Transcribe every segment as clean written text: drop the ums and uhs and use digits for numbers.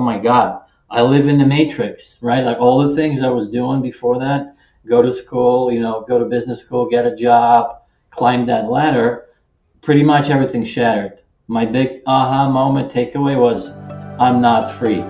oh my God, I live in the matrix, right? Like all the things I was doing before that, go to school, go to business school, get a job, climb that ladder, pretty much everything shattered. My big aha moment takeaway was, I'm not free.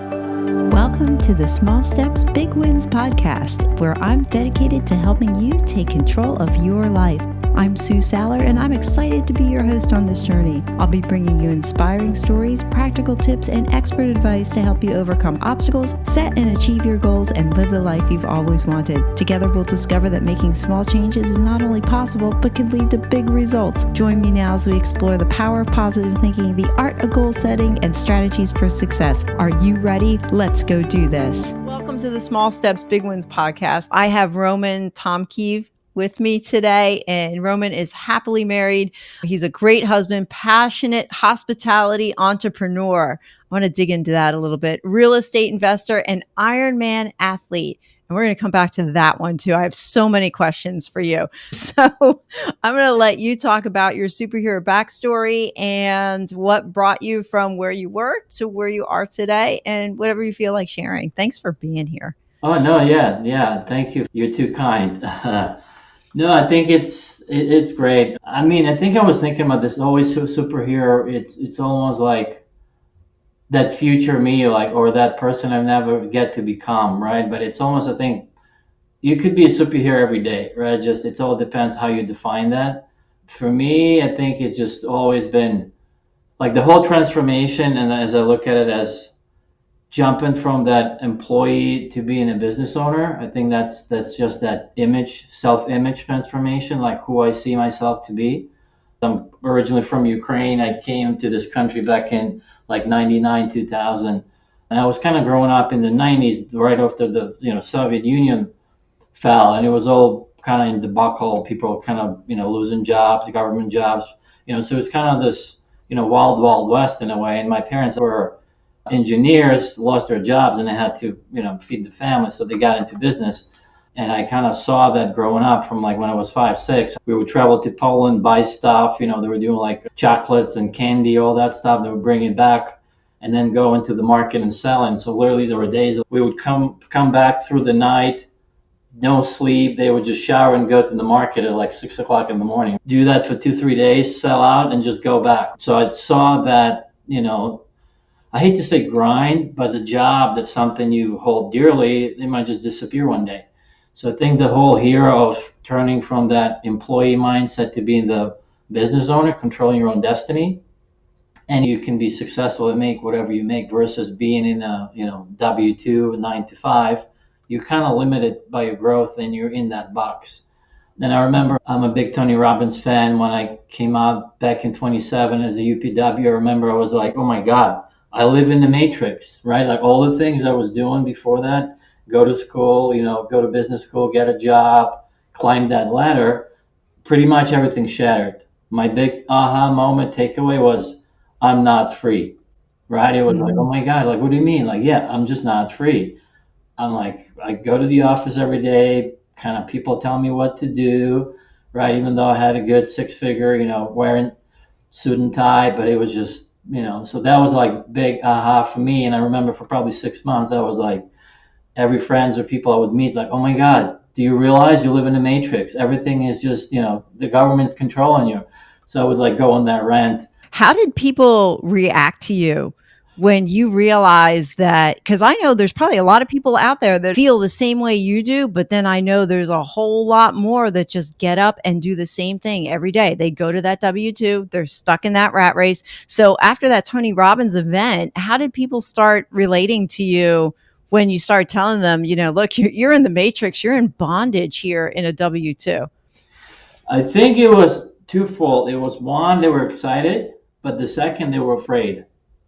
Welcome to the Small Steps, Big Wins podcast, where I'm dedicated to helping you take control of your life. I'm Sue Saller, and I'm excited to be your host on this journey. I'll be bringing you inspiring stories, practical tips, and expert advice to help you overcome obstacles, set and achieve your goals, and live the life you've always wanted. Together, we'll discover that making small changes is not only possible, but can lead to big results. Join me now as we explore the power of positive thinking, the art of goal setting, and strategies for success. Are you ready? Let's go do this. Welcome to the Small Steps, Big Wins podcast. I have Roman Tomkiv with me today, and Roman is happily married. He's a great husband, passionate hospitality entrepreneur. I want to dig into that a little bit. Real estate investor and IronMan athlete. And we're going to come back to that one too. I have so many questions for you. So I'm going to let you talk about your superhero backstory and what brought you from where you were to where you are today, and whatever you feel like sharing. Thanks for being here. Oh, no, yeah. Thank you. You're too kind. No, I think it's great. I mean, I think I was thinking about this always superhero. It's almost like that future me, or that person I never get to become, right? But it's almost, I think, you could be a superhero every day, right? Just it all depends how you define that. For me, I think it's just always been like the whole transformation, and as I look at it as jumping from that employee to being a business owner, I think that's just that self-image transformation, like who I see myself to be. I'm originally from Ukraine. I came to this country back in like 99, 2000. And I was kind of growing up in the 90s, right after the Soviet Union fell, and it was all kind of in debacle. People kind of losing jobs, government jobs. So it's kind of this wild west in a way. And my parents were engineers, lost their jobs, and they had to feed the family, so they got into business. And I kind of saw that growing up from like when I was 5, 6. We would travel to Poland, buy stuff. They were doing like chocolates and candy, all that stuff. They would bring it back and then go into the market and sell. And so literally there were days we would come back through the night, no sleep. They would just shower and go to the market at like 6 o'clock in the morning. Do that for 2-3 days, sell out, and just go back. So I saw that, I hate to say grind, but the job that's something you hold dearly, it might just disappear one day. So I think the whole hero of turning from that employee mindset to being the business owner, controlling your own destiny, and you can be successful and make whatever you make versus being in a W-2, 9 to 5, you're kind of limited by your growth and you're in that box. And I remember I'm a big Tony Robbins fan. When I came out back in 27 as a UPW, I remember I was like, oh my God, I live in the matrix, right? Like all the things I was doing before that, go to school, go to business school, get a job, climb that ladder, pretty much everything shattered. My big aha moment takeaway was, I'm not free, right? It was like, oh my God, like, what do you mean? Like, yeah, I'm just not free. I'm like, I go to the office every day, kind of people tell me what to do, right? Even though I had a good 6-figure, wearing suit and tie, but it was just, so that was like big aha for me. And I remember for probably 6 months, I was like, every friends or people I would meet, like, oh my God, do you realize you live in a matrix? Everything is just, the government's controlling you. So I would like go on that rant. How did people react to you when you realize that? Because I know there's probably a lot of people out there that feel the same way you do, but then I know there's a whole lot more that just get up and do the same thing every day. They go to that W-2, they're stuck in that rat race. So after that Tony Robbins event, how did people start relating to you when you start telling them, look, you're in the matrix, you're in bondage here in a W-2? I think it was twofold. It was one, they were excited, but the second, they were afraid,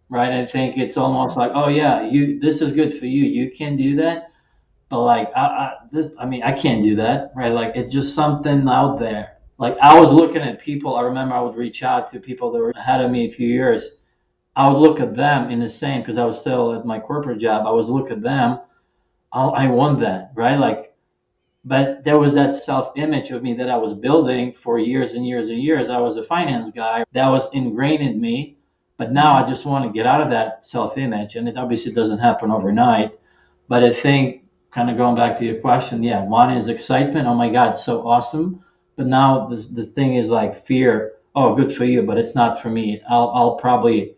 right? I think it's almost like, oh yeah, this is good for you. You can do that. But like, I can't do that, right? Like it's just something out there. Like I was looking at people, I remember I would reach out to people that were ahead of me a few years. I would look at them in the same, because I was still at my corporate job. I was look at them. I want that, right? Like, but there was that self-image of me that I was building for years and years and years. I was a finance guy. That was ingrained in me. But now I just want to get out of that self-image, and it obviously doesn't happen overnight. But I think, kind of going back to your question, yeah, one is excitement. Oh my God, so awesome. But now the thing is like fear. Oh, good for you, but it's not for me. I'll probably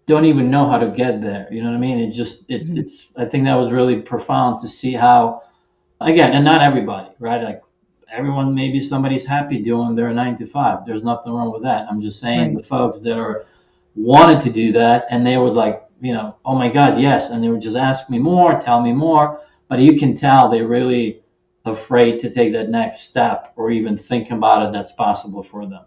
don't even know how to get there. You know what I mean? It's. I think that was really profound to see how, again, and not everybody, right? Like everyone, maybe somebody's happy doing their 9 to 5. There's nothing wrong with that. I'm just saying Right. the folks that are wanted to do that, and they would like, oh my God, yes, and they would just ask me more, tell me more, but you can tell they're really afraid to take that next step or even think about it that's possible for them.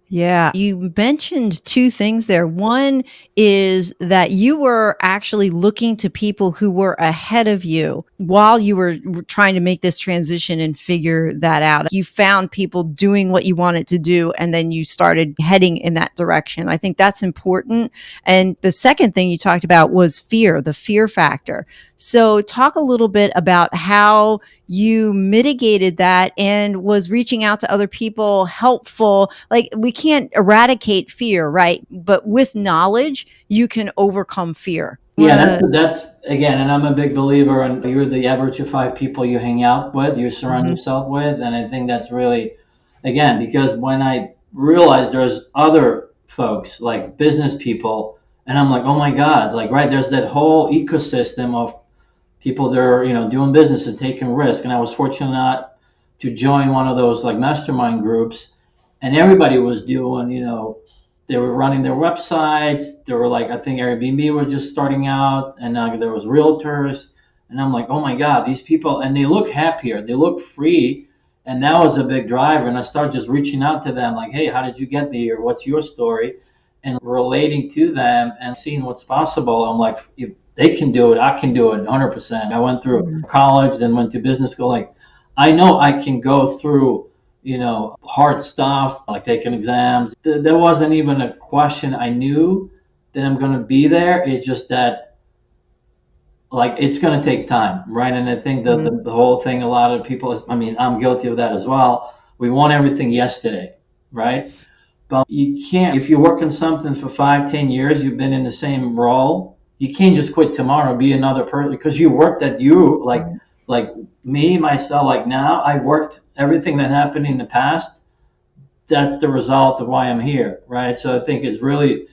Yeah. You mentioned two things there. One is that you were actually looking to people who were ahead of you while you were trying to make this transition and figure that out. You found people doing what you wanted to do, and then you started heading in that direction. I think that's important. And the second thing you talked about was fear, the fear factor. So, talk a little bit about how you mitigated that and was reaching out to other people helpful. Like, we can't eradicate fear, right? But with knowledge you can overcome fear. Yeah, that's again, and I'm a big believer in you're the average of 5 people you hang out with, you surround Mhm. yourself with, and I think that's really, again, because when I realized there's other folks like business people, and I'm like, oh my God, like right, there's that whole ecosystem of people that are doing business and taking risk, and I was fortunate enough to join one of those like mastermind groups, and everybody was doing they were running their websites. They were like, I think Airbnb were just starting out, and there was realtors. And I'm like, oh my God, these people, and they look happier. They look free. And that was a big driver. And I started just reaching out to them like, hey, how did you get there? What's your story? And relating to them and seeing what's possible. I'm like, if they can do it, I can do it 100%. I went through college, then went to business school. Like, I know I can go through hard stuff like taking exams. There wasn't even a question. I knew that I'm going to be there. It's just that, like, it's going to take time, right? And I think that the whole thing, a lot of people, I mean, I'm guilty of that as well. We want everything yesterday, right? But you can't, if you work on something for 5, 10 years, you've been in the same role, you can't just quit tomorrow, be another person because you worked at you like me, myself, like now I worked everything that happened in the past. That's the result of why I'm here, right? So I think it's really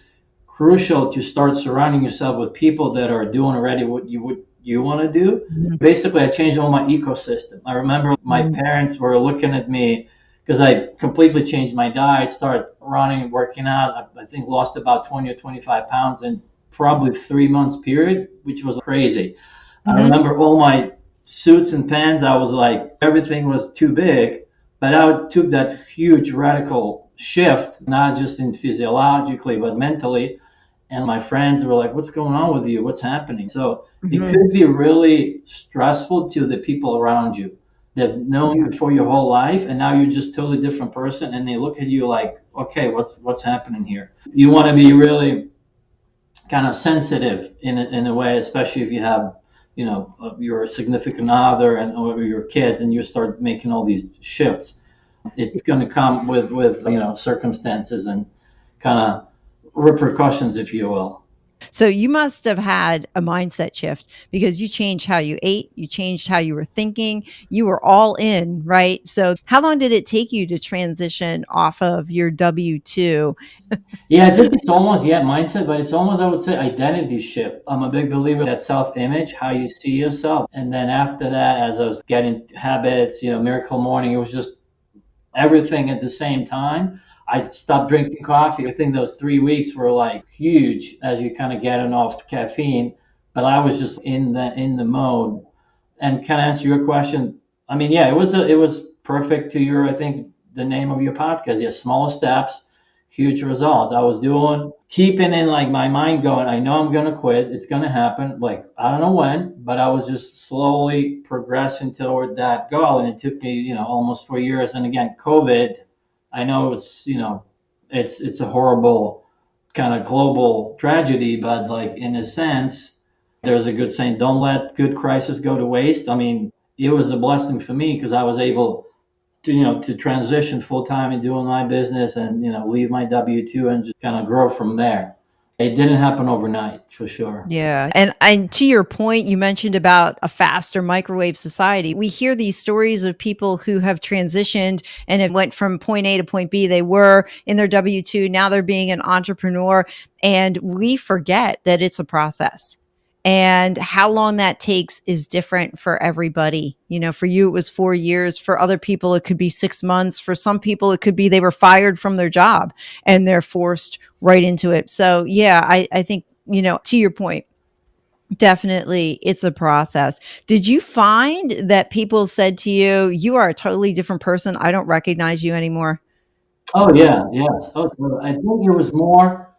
crucial to start surrounding yourself with people that are doing already what you want to do. Basically, I changed all my ecosystem. I remember my parents were looking at me because I completely changed my diet, started running and working out. I think lost about 20 or 25 pounds in probably 3 months period, which was crazy. I remember all my suits and pants. I was like, everything was too big, but I took that huge radical shift, not just in physiologically, but mentally. And my friends were like, what's going on with you? What's happening? So it could be really stressful to the people around you that have known you for your whole life. And now you're just totally different person. And they look at you like, okay, what's happening here? You want to be really kind of sensitive in a way, especially if you have, your significant other and or your kids, and you start making all these shifts. It's going to come with circumstances and kind of repercussions, if you will. So you must have had a mindset shift because you changed how you ate, you changed how you were thinking, you were all in, right? So how long did it take you to transition off of your W-2? Yeah, I think it's almost mindset, but it's almost, I would say, identity shift. I'm a big believer that self-image, how you see yourself, and then after that, as I was getting habits, Miracle Morning, it was just everything at the same time. I stopped drinking coffee. I think those 3 weeks were like huge as you kind of getting off caffeine. But I was just in the mode. And kind of answer your question. I mean, yeah, it was perfect to your, I think, the name of your podcast. Yeah, small steps, huge results. I was doing keeping in like my mind going, I know I'm gonna quit. It's gonna happen. Like I don't know when, but I was just slowly progressing toward that goal. And it took me, almost 4 years. And again, COVID, I know it was, it's a horrible kind of global tragedy, but like in a sense, there's a good saying, don't let good crisis go to waste. I mean, it was a blessing for me because I was able to, to transition full time and doing my business and, leave my W-2 and just kind of grow from there. It didn't happen overnight, for sure. Yeah. And to your point, you mentioned about a faster microwave society. We hear these stories of people who have transitioned and it went from point A to point B. They were in their W-2. Now they're being an entrepreneur. And we forget that it's a process. And how long that takes is different for everybody. For you, it was 4 years. For other people, it could be 6 months. For some people, it could be they were fired from their job and they're forced right into it. So, yeah, I think, to your point, definitely it's a process. Did you find that people said to you, you are a totally different person? I don't recognize you anymore. Oh yeah, yes. Oh, I think it was more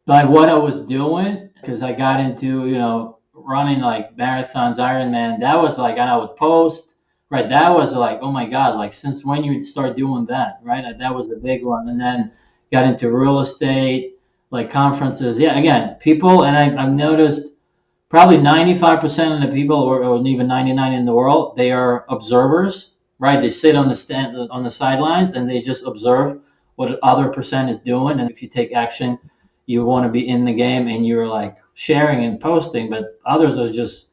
by what I was doing because I got into, running like marathons, Ironman. That was like, and I would post, right? That was like, oh my God, like since when you would start doing that, right? That was a big one. And then got into real estate, like conferences. Yeah, again, people, and I've noticed probably 95% of the people, or even 99 in the world, they are observers, right? They sit on the stand, on the sidelines, and they just observe what other percent is doing. And if you take action, you want to be in the game, and you're like sharing and posting, but others are just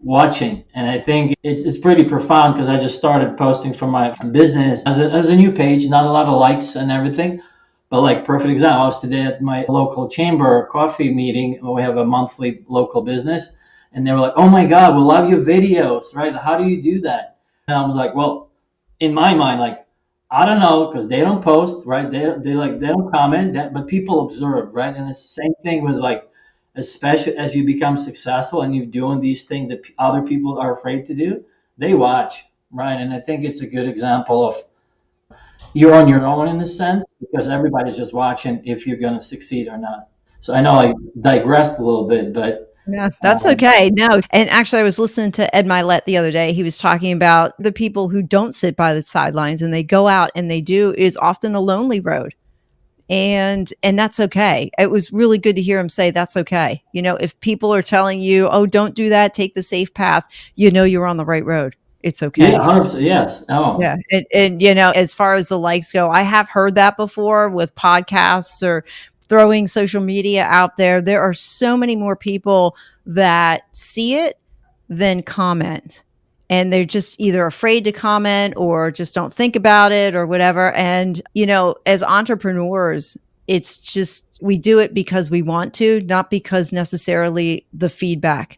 watching. And I think it's pretty profound because I just started posting from my business as a new page, not a lot of likes and everything. But like perfect example, I was today at my local chamber coffee meeting. We have a monthly local business, and they were like, "Oh my God, we love your videos, right? How do you do that?" And I was like, "Well, in my mind, like I don't know, because they don't post, right? They don't comment, but people observe, right? And it's the same thing with like, especially as you become successful and you're doing these things that other people are afraid to do, they watch, right? And I think it's a good example of you're on your own in a sense because everybody's just watching if you're going to succeed or not. So I know I digressed a little bit, but Yeah, that's okay. No. And actually, I was listening to Ed Milet the other day. He was talking about the people who don't sit by the sidelines and they go out and they do is often a lonely road. And that's okay. It was really good to hear him say that's okay. If people are telling you, "Oh, don't do that, take the safe path," you're on the right road. It's yeah, okay. 100%, yes. Oh, Yeah. And as far as the likes go, I have heard that before with podcasts or throwing social media out there. There are so many more people that see it than comment. And they're just either afraid to comment or just don't think about it or whatever. And, as entrepreneurs, it's just we do it because we want to, not because necessarily the feedback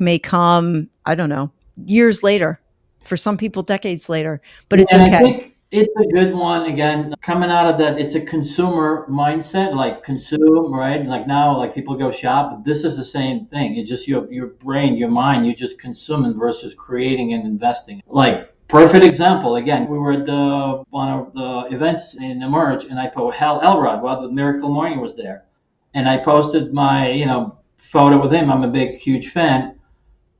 may come, I don't know, years later, for some people decades later, but yeah, it's and I okay. think it's a good one. Again, coming out of that, it's a consumer mindset, like consume, right? Like now, like people go shop. This is the same thing. It's just your brain, your mind. You're just consuming versus creating and investing. Like perfect example. Again, we were at the one of the events in Emerge, and I put Hal Elrod while the Miracle Morning was there, and I posted my photo with him. I'm a big, huge fan,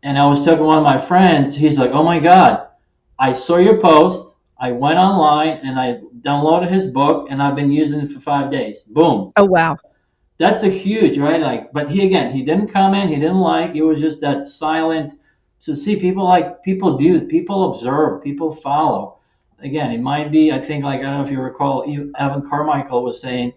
and I was talking to one of my friends. He's like, "Oh my God, I saw your post. I went online and I downloaded his book, and I've been using it for 5 days." Boom. Oh, wow. That's a huge, right? Like, but he didn't comment, he didn't like. It was just that silent. So see, people do, people observe, people follow. Again, it might be. I think like I don't know if you recall, Evan Carmichael was saying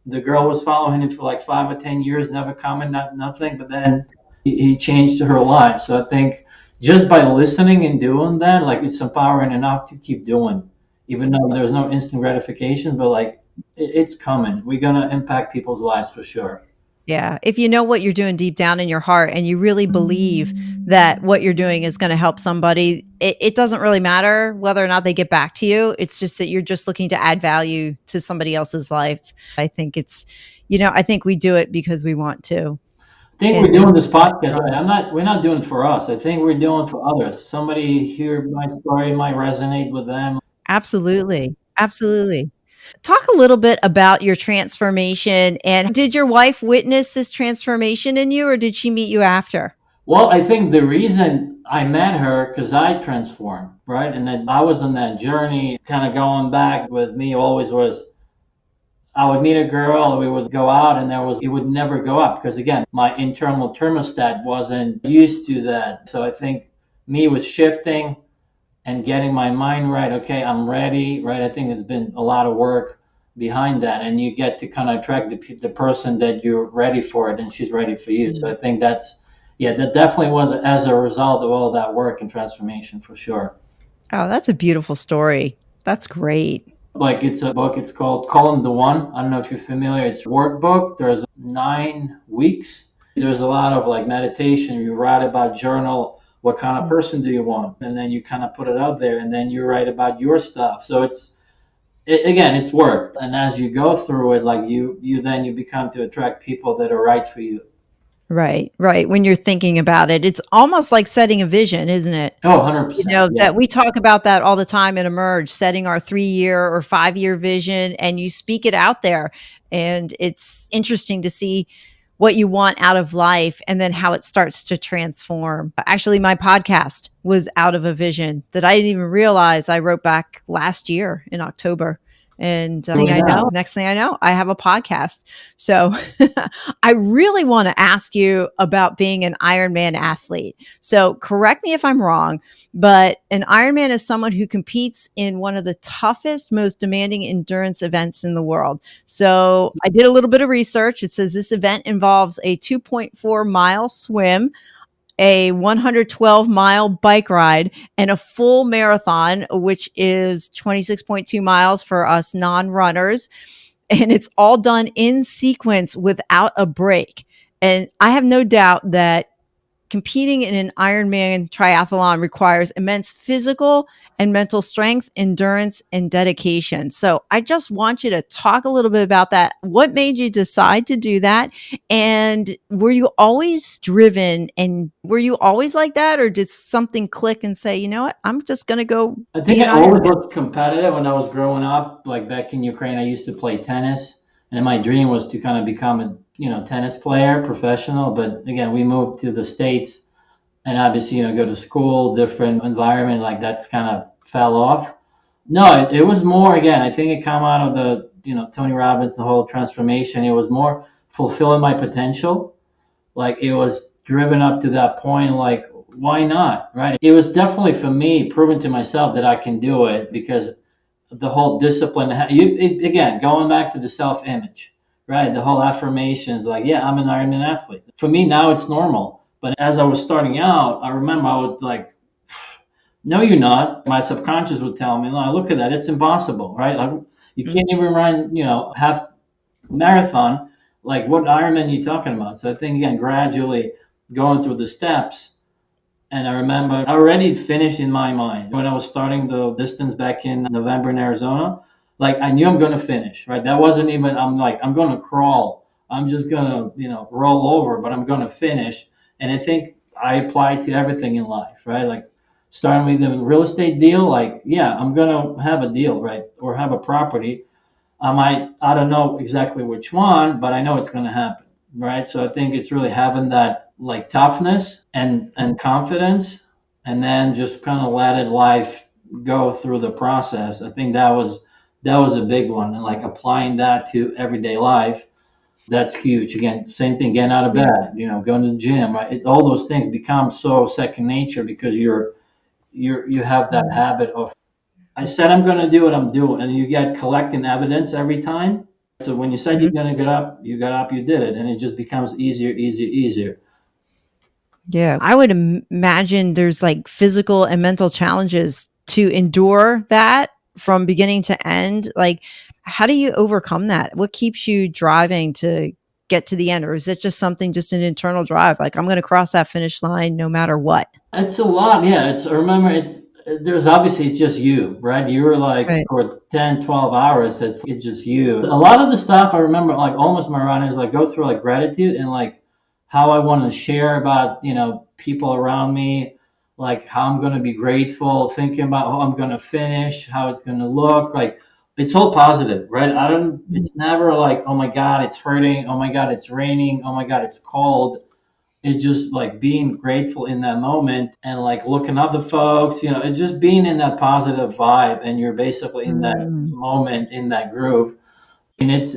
the girl was following him for like 5 or 10 years, never comment, nothing, but then he changed her life. So I think just by listening and doing that, like it's empowering enough to keep doing, even though there's no instant gratification, but like it's coming. We're gonna impact people's lives for sure. Yeah. If you know what you're doing deep down in your heart and you really believe that what you're doing is going to help somebody, it doesn't really matter whether or not they get back to you. It's just that you're just looking to add value to somebody else's lives. I think I think we do it because we want to. I think we're And doing this podcast, right? We're not doing it for us. I think we're doing it for others. Somebody hear my story might resonate with them. absolutely. Absolutely. Talk a little bit about your transformation. And did your wife witness this transformation in you, or did she meet you after? Well, I think the reason I met her because I transformed, right? And then I was on that journey, kind of going back with me always was I would meet a girl, we would go out, and it would never go up because again, my internal thermostat wasn't used to that. So I think me was shifting, and getting my mind right. Okay, I'm ready, right? I think it's been a lot of work behind that, and you get to kind of attract the person that you're ready for it, and she's ready for you. So I think yeah, that definitely was as a result of all that work and transformation for sure. Oh, that's a beautiful story. That's great. Like it's a book. It's called Call Him the One. I don't know if you're familiar. It's a workbook. There's 9 weeks. There's a lot of like meditation. You write about journal. What kind of person do you want? And then you kind of put it out there, and then you write about your stuff. So again, it's work. And as you go through it, like you become to attract people that are right for you. Right, right. When you're thinking about it, it's almost like setting a vision, isn't it? Oh, 100%. Yeah. That we talk about that all the time in Emerge, setting our 3-year or 5-year vision, and you speak it out there. And it's interesting to see what you want out of life and then how it starts to transform. Actually, my podcast was out of a vision that I didn't even realize I wrote back last year in October. And next thing I know, I have a podcast. So I really want to ask you about being an Ironman athlete. So correct me if I'm wrong, but an Ironman is someone who competes in one of the toughest, most demanding endurance events in the world. So I did a little bit of research. It says this event involves a 2.4-mile swim, a 112-mile bike ride, and a full marathon, which is 26.2 miles for us non-runners. And it's all done in sequence without a break. And I have no doubt that competing in an Ironman triathlon requires immense physical and mental strength, endurance, and dedication. So I just want you to talk a little bit about that. What made you decide to do that? And were you always driven, and were you always like that? Or did something click and say, you know what, I'm just going to go I be think an I always Ironman? was competitive when I was growing up. Like back in Ukraine, I used to play tennis, and my dream was to kind of become a tennis player, professional. But again, we moved to the States, and obviously go to school, different environment, like that kind of fell off. No, it was more, again, I think it came out of the Tony Robbins, the whole transformation. It was more fulfilling my potential. Like it was driven up to that point, like why not, right? It was definitely for me proving to myself that I can do it, because the whole discipline, again, going back to the self-image, right? The whole affirmations, like, yeah, I'm an Ironman athlete. For me now, it's normal. But as I was starting out, I remember I would like, no, you're not. My subconscious would tell me, no, look at that, it's impossible, right? Like, you can't even run, half marathon. Like, what Ironman are you talking about? So I think, again, gradually going through the steps. And I remember I already finished in my mind when I was starting the distance back in November in Arizona. Like I knew I'm going to finish, right? That wasn't even, I'm like, I'm going to crawl. I'm just going to, roll over, but I'm going to finish. And I think I apply to everything in life, right? Like starting with the real estate deal, like, yeah, I'm going to have a deal, right? Or have a property. I don't know exactly which one, but I know it's going to happen, right? So I think it's really having that like toughness and confidence, and then just kind of let it life go through the process. I think that was a big one, and like applying that to everyday life, that's huge. Again, same thing, getting out of bed, going to the gym, right? All those things become so second nature because you have that habit of, I said I'm going to do what I'm doing, and you get collecting evidence every time. So when you said you're going to get up, you got up, you did it, and it just becomes easier, easier, easier. Yeah, I would imagine there's like physical and mental challenges to endure that from beginning to end. Like, how do you overcome that? What keeps you driving to get to the end? Or is it just something, just an internal drive? Like, I'm going to cross that finish line no matter what. It's a lot, yeah. I remember there's obviously it's just you, right? You were like Right. for 10, 12 hours, it's just you. A lot of the stuff I remember, like almost my run is like go through like gratitude and like how I want to share about, people around me, like how I'm going to be grateful, thinking about how I'm going to finish, how it's going to look. Like it's all positive, right? It's never like, oh my God, it's hurting. Oh my God, it's raining. Oh my God, it's cold. It's just like being grateful in that moment and like looking up the folks, it's just being in that positive vibe, and you're basically in that Mm. moment, in that groove. And it's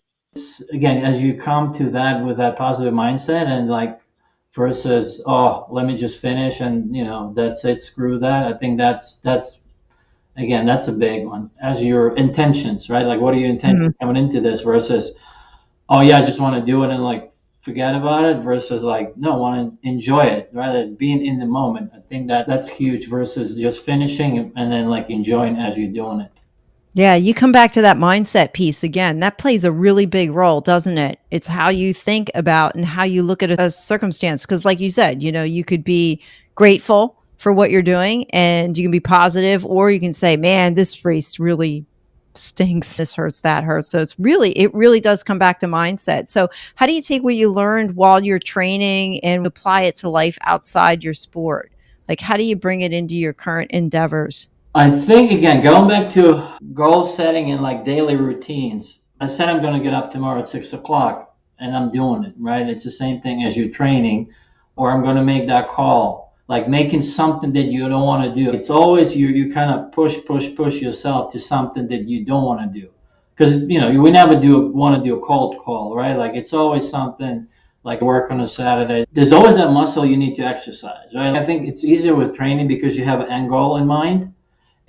again, as you come to that with that positive mindset, and like versus, oh, let me just finish and that's it, screw that. I think that's Again, that's a big one. As your intentions, right? Like, what are your intentions coming into this versus, oh yeah, I just want to do it and like forget about it versus like, no, I want to enjoy it, right? It's being in the moment. I think that that's huge versus just finishing and then like enjoying as you're doing it. Yeah, you come back to that mindset piece again. That plays a really big role, doesn't it? It's how you think about and how you look at a circumstance. Because, like you said, you could be grateful for what you're doing and you can be positive, or you can say, man, this race really stinks. This hurts, that hurts. So it really does come back to mindset. So, how do you take what you learned while you're training and apply it to life outside your sport? Like, how do you bring it into your current endeavors? I think again, going back to goal setting and like daily routines. I said I'm going to get up tomorrow at 6 o'clock, and I'm doing it. Right? It's the same thing as your training, or I'm going to make that call. Like making something that you don't want to do. It's always you kind of push yourself to something that you don't want to do, because you would never want to do a cold call, right? Like it's always something like work on a Saturday. There's always that muscle you need to exercise, right? I think it's easier with training because you have an end goal in mind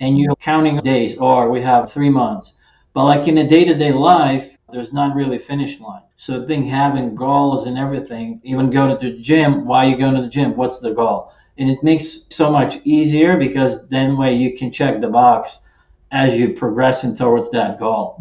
and you're counting days, or we have 3 months. But like in a day-to-day life, there's not really a finish line. So I think having goals and everything, even going to the gym, why are you going to the gym? What's the goal? And it makes so much easier because then way you can check the box as you're progressing towards that goal.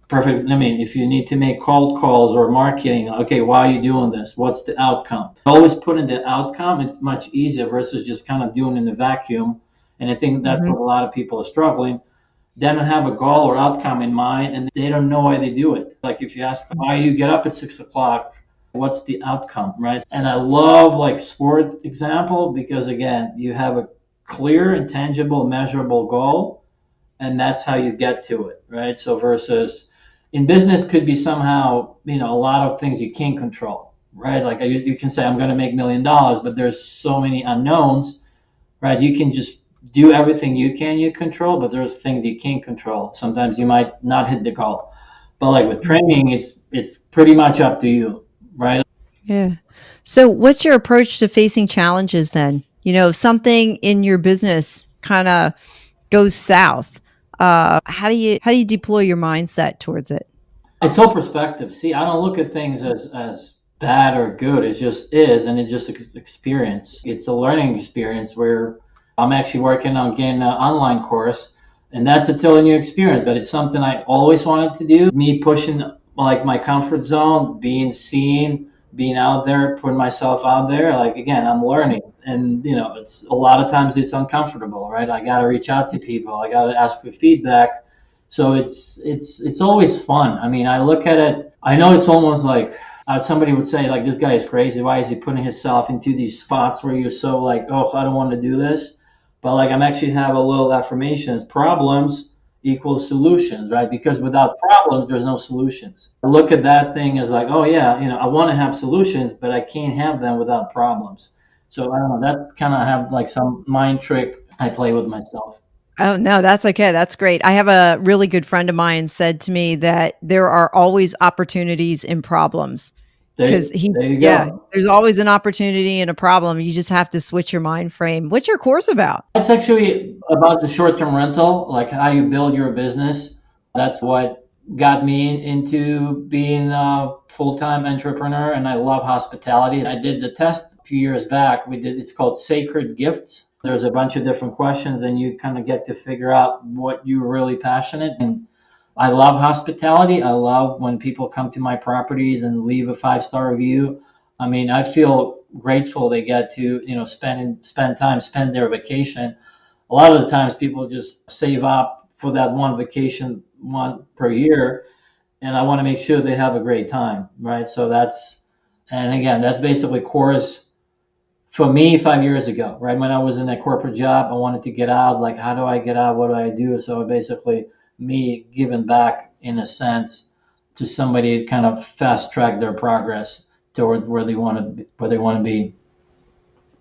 Perfect. I mean, if you need to make cold calls or marketing, okay, why are you doing this? What's the outcome? Always put in the outcome. It's much easier versus just kind of doing in the vacuum. And I think that's what a lot of people are struggling. They don't have a goal or outcome in mind, and they don't know why they do it. Like if you ask them, why you get up at 6 o'clock, what's the outcome, right? And I love like sport example because again, you have a clear, intangible, measurable goal, and that's how you get to it, right? So versus in business could be somehow, a lot of things you can't control, right? Like you can say, I'm going to make $1 million, but there's so many unknowns, right? You can just do everything you control, but there's things you can't control. Sometimes you might not hit the goal, but like with training, it's pretty much up to you, right? Yeah. So what's your approach to facing challenges then? If something in your business kind of goes south, how do you deploy your mindset towards it? It's all perspective. See, I don't look at things as bad or good. It just is, and it's just experience. It's a learning experience where I'm actually working on getting an online course, and that's a totally new experience. But it's something I always wanted to do. Me pushing like my comfort zone, being seen, being out there, putting myself out there. Like again, I'm learning, and it's a lot of times it's uncomfortable, right? I got to reach out to people. I got to ask for feedback. So it's always fun. I mean, I look at it. I know it's almost like somebody would say like this guy is crazy. Why is he putting himself into these spots where you're so like, oh, I don't want to do this. But like I'm actually have a little affirmations. Problems equals solutions, right? Because without problems, there's no solutions. I look at that thing as like, oh yeah, I want to have solutions, but I can't have them without problems. So I don't know. That's kind of have like some mind trick I play with myself. Oh, no, that's okay. That's great. I have a really good friend of mine said to me that there are always opportunities in problems There, because there you yeah, go. there's always an opportunity and a problem. You just have to switch your mind frame. What's your course about? It's actually about the short-term rental, like how you build your business. That's what got me into being a full-time entrepreneur, and I love hospitality. I did the test a few years back. It's called Sacred Gifts. There's a bunch of different questions, and you kind of get to figure out what you're really passionate. And I love hospitality. I love when people come to my properties and leave a 5-star review. I mean, I feel grateful they get to, spend time, spend their vacation. A lot of the times people just save up for that one vacation, one per year, and I want to make sure they have a great time, right? So and again, that's basically chorus for me 5 years ago, right? When I was in that corporate job, I wanted to get out. Like, how do I get out? What do I do? So basically, me giving back in a sense to somebody to kind of fast track their progress toward where they want to be.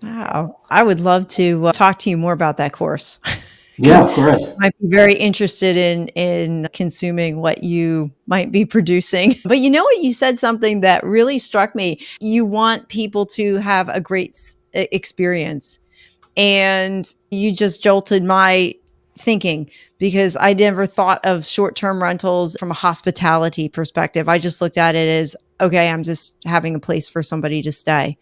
Wow. I would love to talk to you more about that course Yeah, because of course. I might be very interested in consuming what you might be producing. But you know what? You said something that really struck me. You want people to have a great experience. And you just jolted my thinking, because I never thought of short-term rentals from a hospitality perspective. I just looked at it as, okay, I'm just having a place for somebody to stay.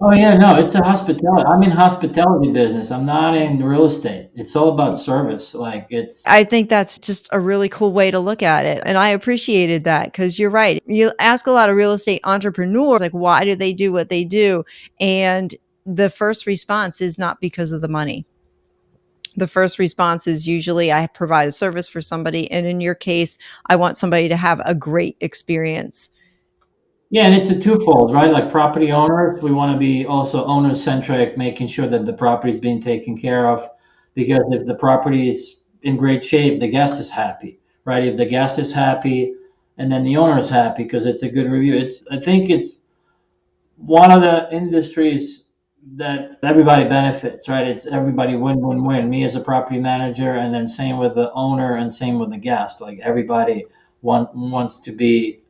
Oh yeah, no, it's a hospitality. I'm in hospitality business. I'm not in real estate. It's all about service. Like it's I think that's just a really cool way to look at it. And I appreciated that, because you're right. You ask a lot of real estate entrepreneurs, like, why do they do what they do? And the first response is not because of the money. The first response is usually, I provide a service for somebody. And in your case, I want somebody to have a great experience. yeah, and it's a twofold, right? Like property owners, we want to be also owner centric, making sure that the property is being taken care of. Because if the property is in great shape, the guest is happy, right? If the guest is happy, and then the owner is happy because it's a good review. I think it's one of the industries that everybody benefits, right? It's everybody win win win. Me as a property manager, and then same with the owner, and same with the guest. Like everybody wants to be,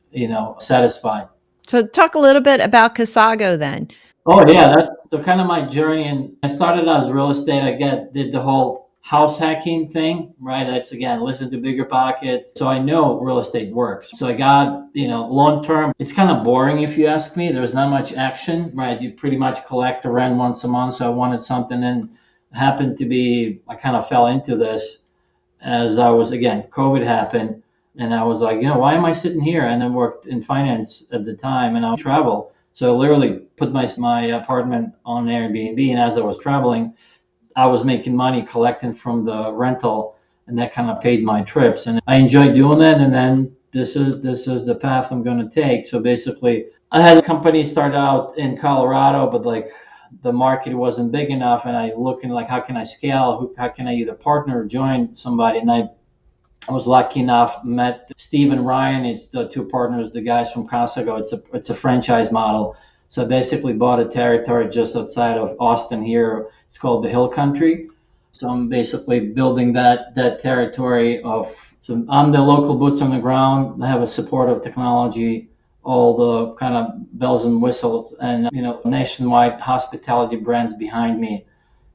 satisfied. So talk a little bit about Casago then. Oh yeah, that's so kind of my journey. And I started out as real estate. Did the whole house hacking thing, right? That's again, listen to Bigger Pockets. So I know real estate works. So I got, long term. It's kind of boring if you ask me. There's not much action, right? You pretty much collect the rent once a month. So I wanted something, and happened to be, I kind of fell into this as I was, again, COVID happened. And I was like, why am I sitting here? And I worked in finance at the time, and I would travel. So I literally put my apartment on Airbnb. And as I was traveling, I was making money collecting from the rental, and that kind of paid my trips. And I enjoyed doing that. And then this is the path I'm going to take. So basically, I had a company start out in Colorado, but like the market wasn't big enough. And I looking like, how can I scale? How can I either partner or join somebody? And I was lucky enough, met Steve and Ryan. It's the two partners, the guys from Casago. It's a franchise model. So I basically bought a territory just outside of Austin here. It's called the Hill Country. So I'm basically building that territory of. So I'm the local boots on the ground. I have a supportive technology, all the kind of bells and whistles, and nationwide hospitality brands behind me.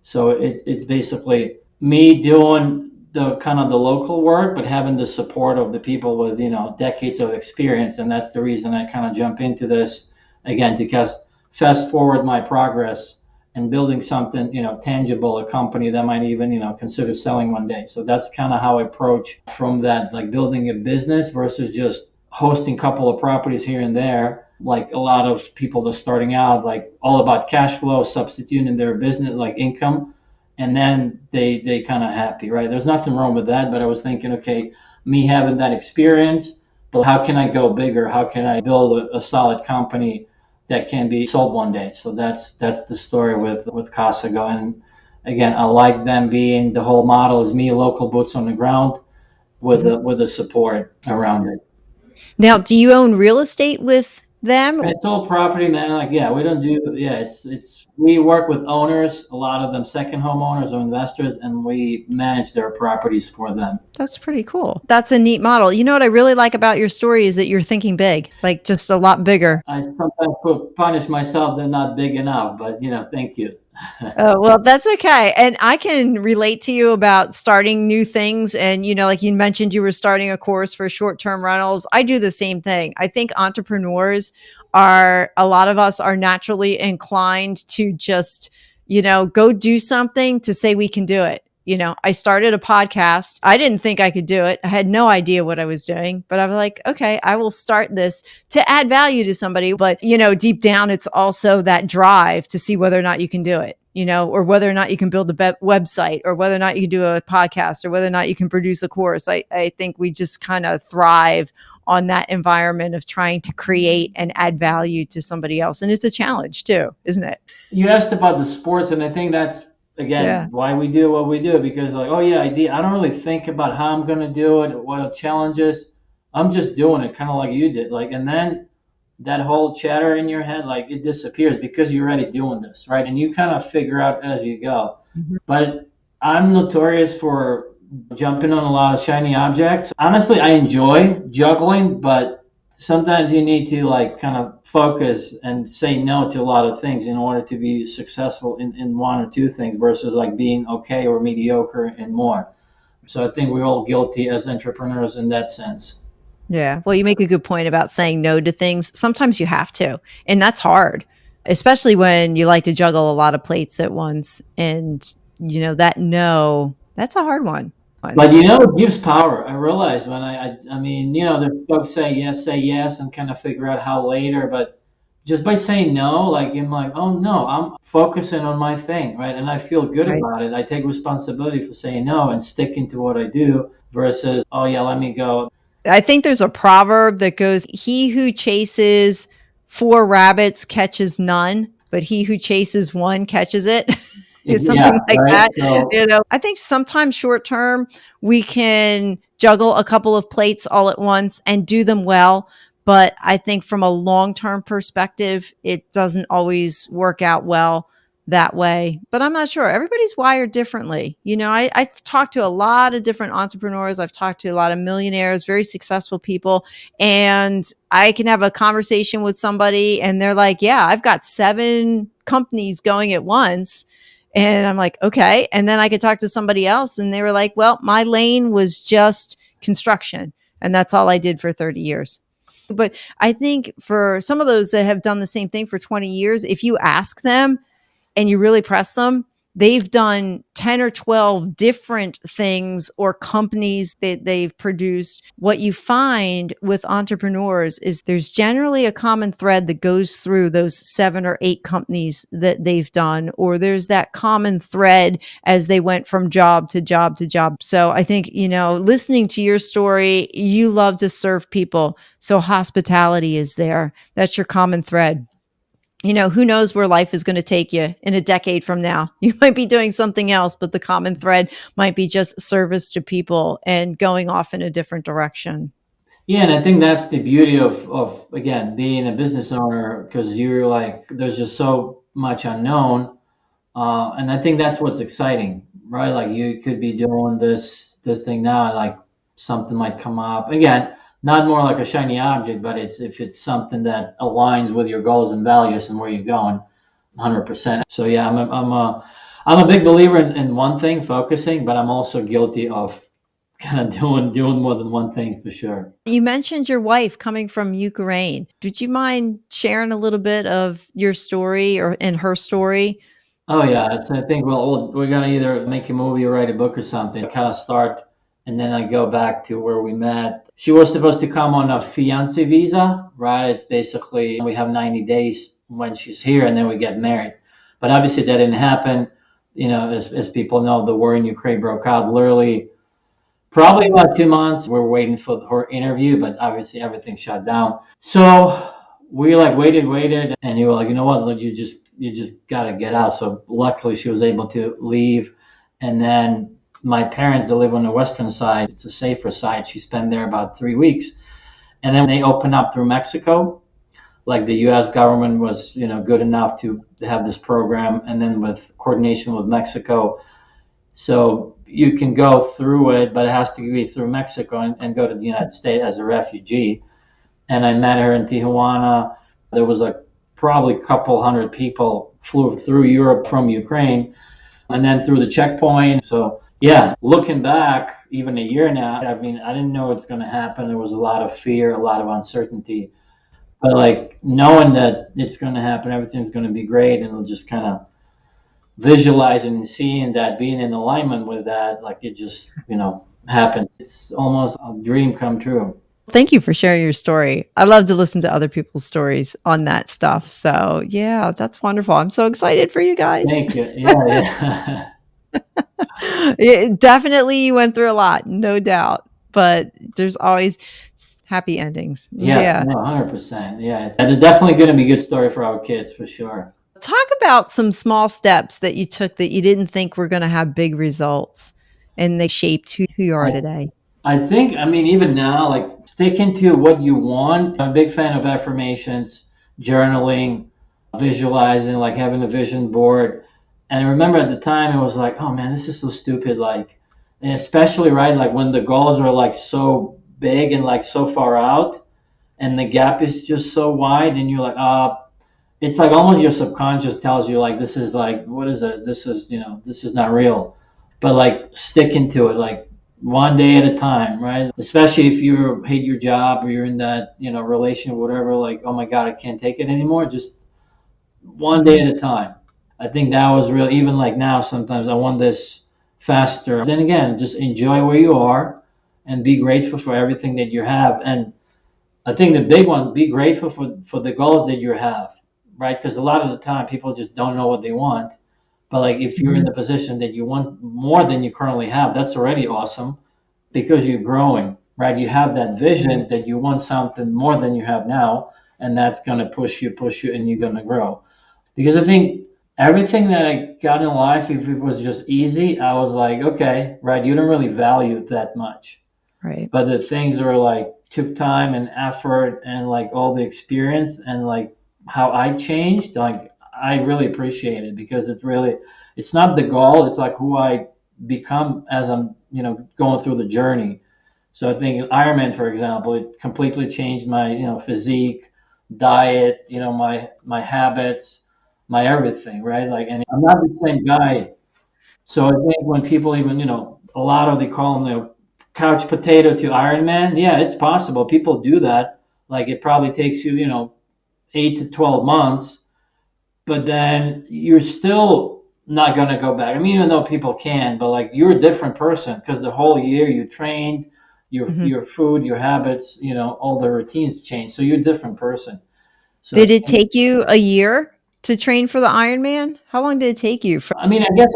So it's basically me doing the kind of the local work, but having the support of the people with decades of experience. And that's the reason I kind of jump into this again, because fast forward my progress and building something tangible, a company that might even consider selling one day. So that's kind of how I approach from that, like building a business versus just hosting a couple of properties here and there. Like a lot of people that are starting out, like all about cash flow, substituting their business like income, and then they kind of happy, right? There's nothing wrong with that, but I was thinking, okay, me having that experience, but how can I go bigger? How can I build a solid company that can be sold one day? So that's the story with Casago. And again, I like them being, the whole model is me, local boots on the ground, with the support around it. Now, do you own real estate with them? It's all property, man. Like, yeah, we don't do, yeah, we work with owners, a lot of them second homeowners or investors, and we manage their properties for them. That's pretty cool. That's a neat model. You know what I really like about your story is that you're thinking big, like just a lot bigger. I sometimes punish myself, they're not big enough, but thank you. Oh, well, that's okay. And I can relate to you about starting new things. And, like you mentioned, you were starting a course for short-term rentals. I do the same thing. I think entrepreneurs a lot of us are naturally inclined to just, go do something to say we can do it. I started a podcast. I didn't think I could do it. I had no idea what I was doing, but I was like, okay, I will start this to add value to somebody. But, deep down, it's also that drive to see whether or not you can do it, or whether or not you can build a website, or whether or not you can do a podcast, or whether or not you can produce a course. I think we just kind of thrive on that environment of trying to create and add value to somebody else. And it's a challenge too, isn't it? You asked about the sports, and I think that's, again, why we do what we do, because like, oh yeah, I don't really think about how I'm going to do it, what the challenge is. I'm just doing it kind of like you did. Like, and then that whole chatter in your head, like it disappears because you're already doing this, right? And you kind of figure out as you go. Mm-hmm. But I'm notorious for jumping on a lot of shiny objects. Honestly, I enjoy juggling, but sometimes you need to like kind of focus and say no to a lot of things in order to be successful in one or two things versus like being okay or mediocre in more. So I think we're all guilty as entrepreneurs in that sense. Yeah. Well, you make a good point about saying no to things. Sometimes you have to, and that's hard, especially when you like to juggle a lot of plates at once. And, that no, that's a hard one. But it gives power. I realize when I mean, there's folks say yes, and kind of figure out how later. But just by saying no, like I'm like, oh no, I'm focusing on my thing, right? And I feel good Right. about it. I take responsibility for saying no and sticking to what I do versus, oh yeah, let me go. I think there's a proverb that goes, he who chases four rabbits catches none, but he who chases one catches it. It's Yeah, something like right. that. So I think sometimes short term, we can juggle a couple of plates all at once and do them well. But I think from a long term perspective, it doesn't always work out well that way. But I'm not sure. Everybody's wired differently. I've talked to a lot of different entrepreneurs. I've talked to a lot of millionaires, very successful people. And I can have a conversation with somebody and they're like, yeah, I've got 7 companies going at once. And I'm like, okay. And then I could talk to somebody else and they were like, well, my lane was just construction. And that's all I did for 30 years. But I think for some of those that have done the same thing for 20 years, if you ask them, and you really press them, they've done 10 or 12 different things or companies that they've produced. What you find with entrepreneurs is there's generally a common thread that goes through those 7 or 8 companies that they've done, or there's that common thread as they went from job to job to job. So I think, listening to your story, you love to serve people. So hospitality is there. That's your common thread. Who knows where life is going to take you in a decade from now? You might be doing something else, but the common thread might be just service to people and going off in a different direction. yeah, and I think that's the beauty of again being a business owner because you're like there's just so much unknown. And I think that's what's exciting, right? Like you could be doing this thing now, and like something might come up. Again, not more like a shiny object, but it's if it's something that aligns with your goals and values and where you're going, 100%. So yeah, I'm a big believer in one thing, focusing, but I'm also guilty of kind of doing more than one thing for sure. You mentioned your wife coming from Ukraine. Would you mind sharing a little bit of your story or in her story? Oh yeah, I think we're gonna either make a movie or write a book or something. Kind of start, and then I go back to where we met. She was supposed to come on a fiance visa, right? It's basically we have 90 days when she's here, and then we get married. But obviously that didn't happen. As people know, the war in Ukraine broke out literally probably about 2 months. We're waiting for her interview, but obviously everything shut down. So we like waited, and you were like, you know what? Like, you just gotta get out. So luckily she was able to leave, and then my parents, they live on the western side. It's a safer side. She spent there about 3 weeks, and then they opened up through Mexico. Like the U.S. government was, good enough to have this program, and then with coordination with Mexico, so you can go through it, but it has to be through Mexico and go to the United States as a refugee. And I met her in Tijuana. There was like probably a couple hundred people flew through Europe from Ukraine and then through the checkpoint. So yeah, looking back, even a year now, I mean, I didn't know what's going to happen. There was a lot of fear, a lot of uncertainty, but like knowing that it's going to happen, everything's going to be great, and it'll just kind of visualizing and seeing that, being in alignment with that, like it just, happens. It's almost a dream come true. Thank you for sharing your story. I love to listen to other people's stories on that stuff. So, yeah, that's wonderful. I'm so excited for you guys. Thank you. Yeah, Definitely, you went through a lot, no doubt, but there's always happy endings. yeah, Yeah. no, 100%. Yeah, and it's definitely going to be a good story for our kids for sure. Talk about some small steps that you took that you didn't think were going to have big results and they shaped who you are I, today. I think, I mean, even now, like sticking to what you want. I'm a big fan of affirmations, journaling, visualizing, like having a vision board. And I remember at the time, it was like, oh man, this is so stupid. Like, and especially, right, like when the goals are like so big and like so far out, and the gap is just so wide, and you're like, it's like almost your subconscious tells you like, this is like, what is this? This is, this is not real. But like sticking to it, like one day at a time, right? Especially if you hate your job or you're in that, relation or whatever, like, oh my God, I can't take it anymore. Just one day at a time. I think that was real. Even like now, sometimes I want this faster. Then again, just enjoy where you are and be grateful for everything that you have. And I think the big one, be grateful for the goals that you have, right? Because a lot of the time people just don't know what they want. But like if you're in the position that you want more than you currently have, that's already awesome because you're growing, right? You have that vision that you want something more than you have now, and that's going to push you, and you're going to grow. Because I think everything that I got in life, if it was just easy, I was like, okay, right, you don't really value it that much. Right. But the things are like took time and effort and like all the experience and like how I changed, like I really appreciate it because it's not the goal, it's like who I become as I'm, going through the journey. So I think Ironman, for example, it completely changed my, physique, diet, my habits, my everything, right? Like, and I'm not the same guy. So I think when people even, a lot of they call them the couch potato to Ironman. Yeah, it's possible. People do that. Like it probably takes you, 8 to 12 months, but then you're still not going to go back. I mean, even though people can, but like you're a different person because the whole year you trained, your food, your habits, all the routines change. So you're a different person. So Did it take you a year to train for the Ironman? How long did it take you? I mean, I guess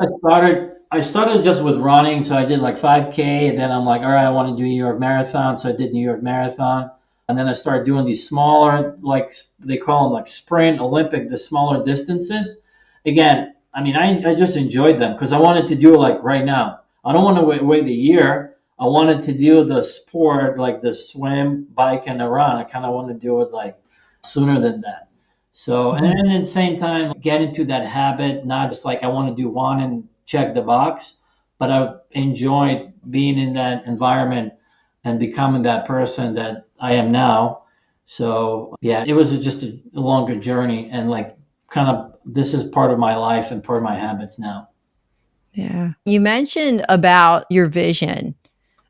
I started just with running, so I did like 5K, and then I'm like, all right, I want to do New York Marathon, so I did New York Marathon, and then I started doing these smaller, like they call them like sprint, Olympic, the smaller distances. Again, I mean, I just enjoyed them because I wanted to do it like right now. I don't want to wait a year. I wanted to do the sport like the swim, bike, and the run. I kind of want to do it like sooner than that. So, and then at the same time, get into that habit, not just like I want to do one and check the box, but I enjoyed being in that environment and becoming that person that I am now. So, yeah, it was just a longer journey and like kind of this is part of my life and part of my habits now. Yeah. You mentioned about your vision,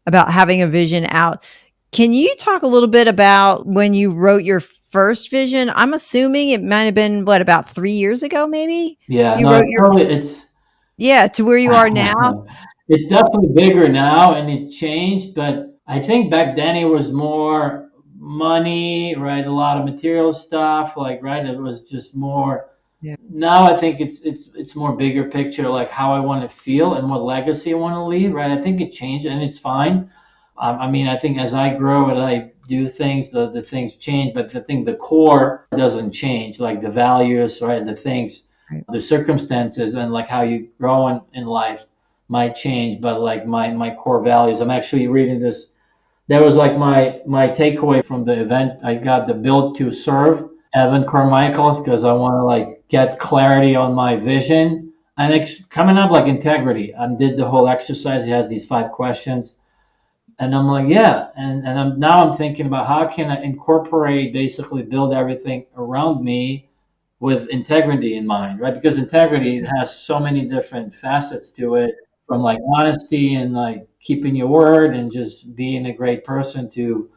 about having a vision out. Can you talk a little bit about when you wrote your first vision? I'm assuming it might have been about 3 years ago, maybe? Yeah, You no, wrote it's your probably it's Yeah, to where you are now? it's definitely bigger now and it changed, but I think back then it was more money, right? A lot of material stuff, like right, it was just more. Yeah. Now I think it's more bigger picture, like how I want to feel and what legacy I want to leave, right? I think it changed and it's fine. I mean, I think as I grow and I do things, the things change, but I think the core doesn't change, like the values, right? The things, Right. the circumstances, and like how you grow in life might change, but like my core values. I'm actually reading this. That was like my takeaway from the event. I got the Build to Serve, Evan Carmichael's, because I want to like get clarity on my vision and coming up like integrity. I did the whole exercise. He has these 5 questions. And I'm like, yeah. And I'm thinking about how can I incorporate, basically build everything around me with integrity in mind, right? Because integrity has so many different facets to it, from like honesty and like keeping your word and just being a great person to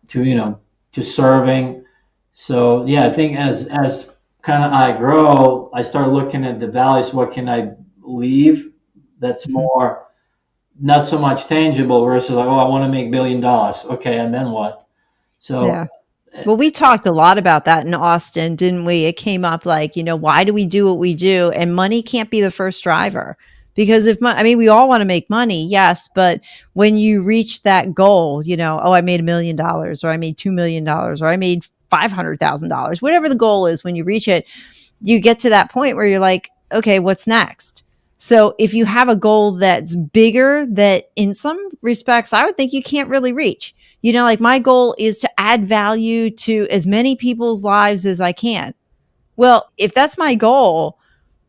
to serving. So yeah, I think as kind of I grow, I start looking at the values. What can I leave that's more not so much tangible versus like, oh, I want to make $1 billion. Okay, and then what? So Yeah. Well, we talked a lot about that in Austin, didn't we? It came up like, why do we do what we do? And money can't be the first driver. Because I mean, we all want to make money, yes, but when you reach that goal, oh, I made $1 million, or I made $2 million, or I made $500,000, whatever the goal is, when you reach it, you get to that point where you're like, okay, what's next? So if you have a goal that's bigger, that in some respects, I would think you can't really reach. Like my goal is to add value to as many people's lives as I can. Well, if that's my goal,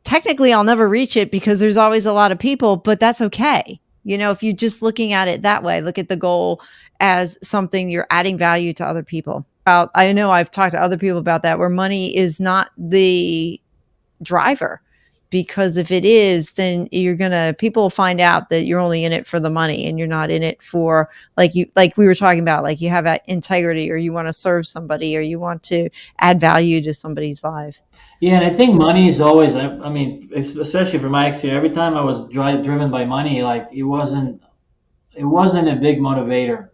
technically I'll never reach it because there's always a lot of people, but that's okay. If you're just looking at it that way, look at the goal as something you're adding value to other people. I know I've talked to other people about that, where money is not the driver, because if it is, then people will find out that you're only in it for the money and you're not in it for, like we were talking about, like you have that integrity, or you want to serve somebody, or you want to add value to somebody's life. Yeah, and I think So, money is always. I mean, especially from my experience, every time I was driven by money, like it wasn't a big motivator,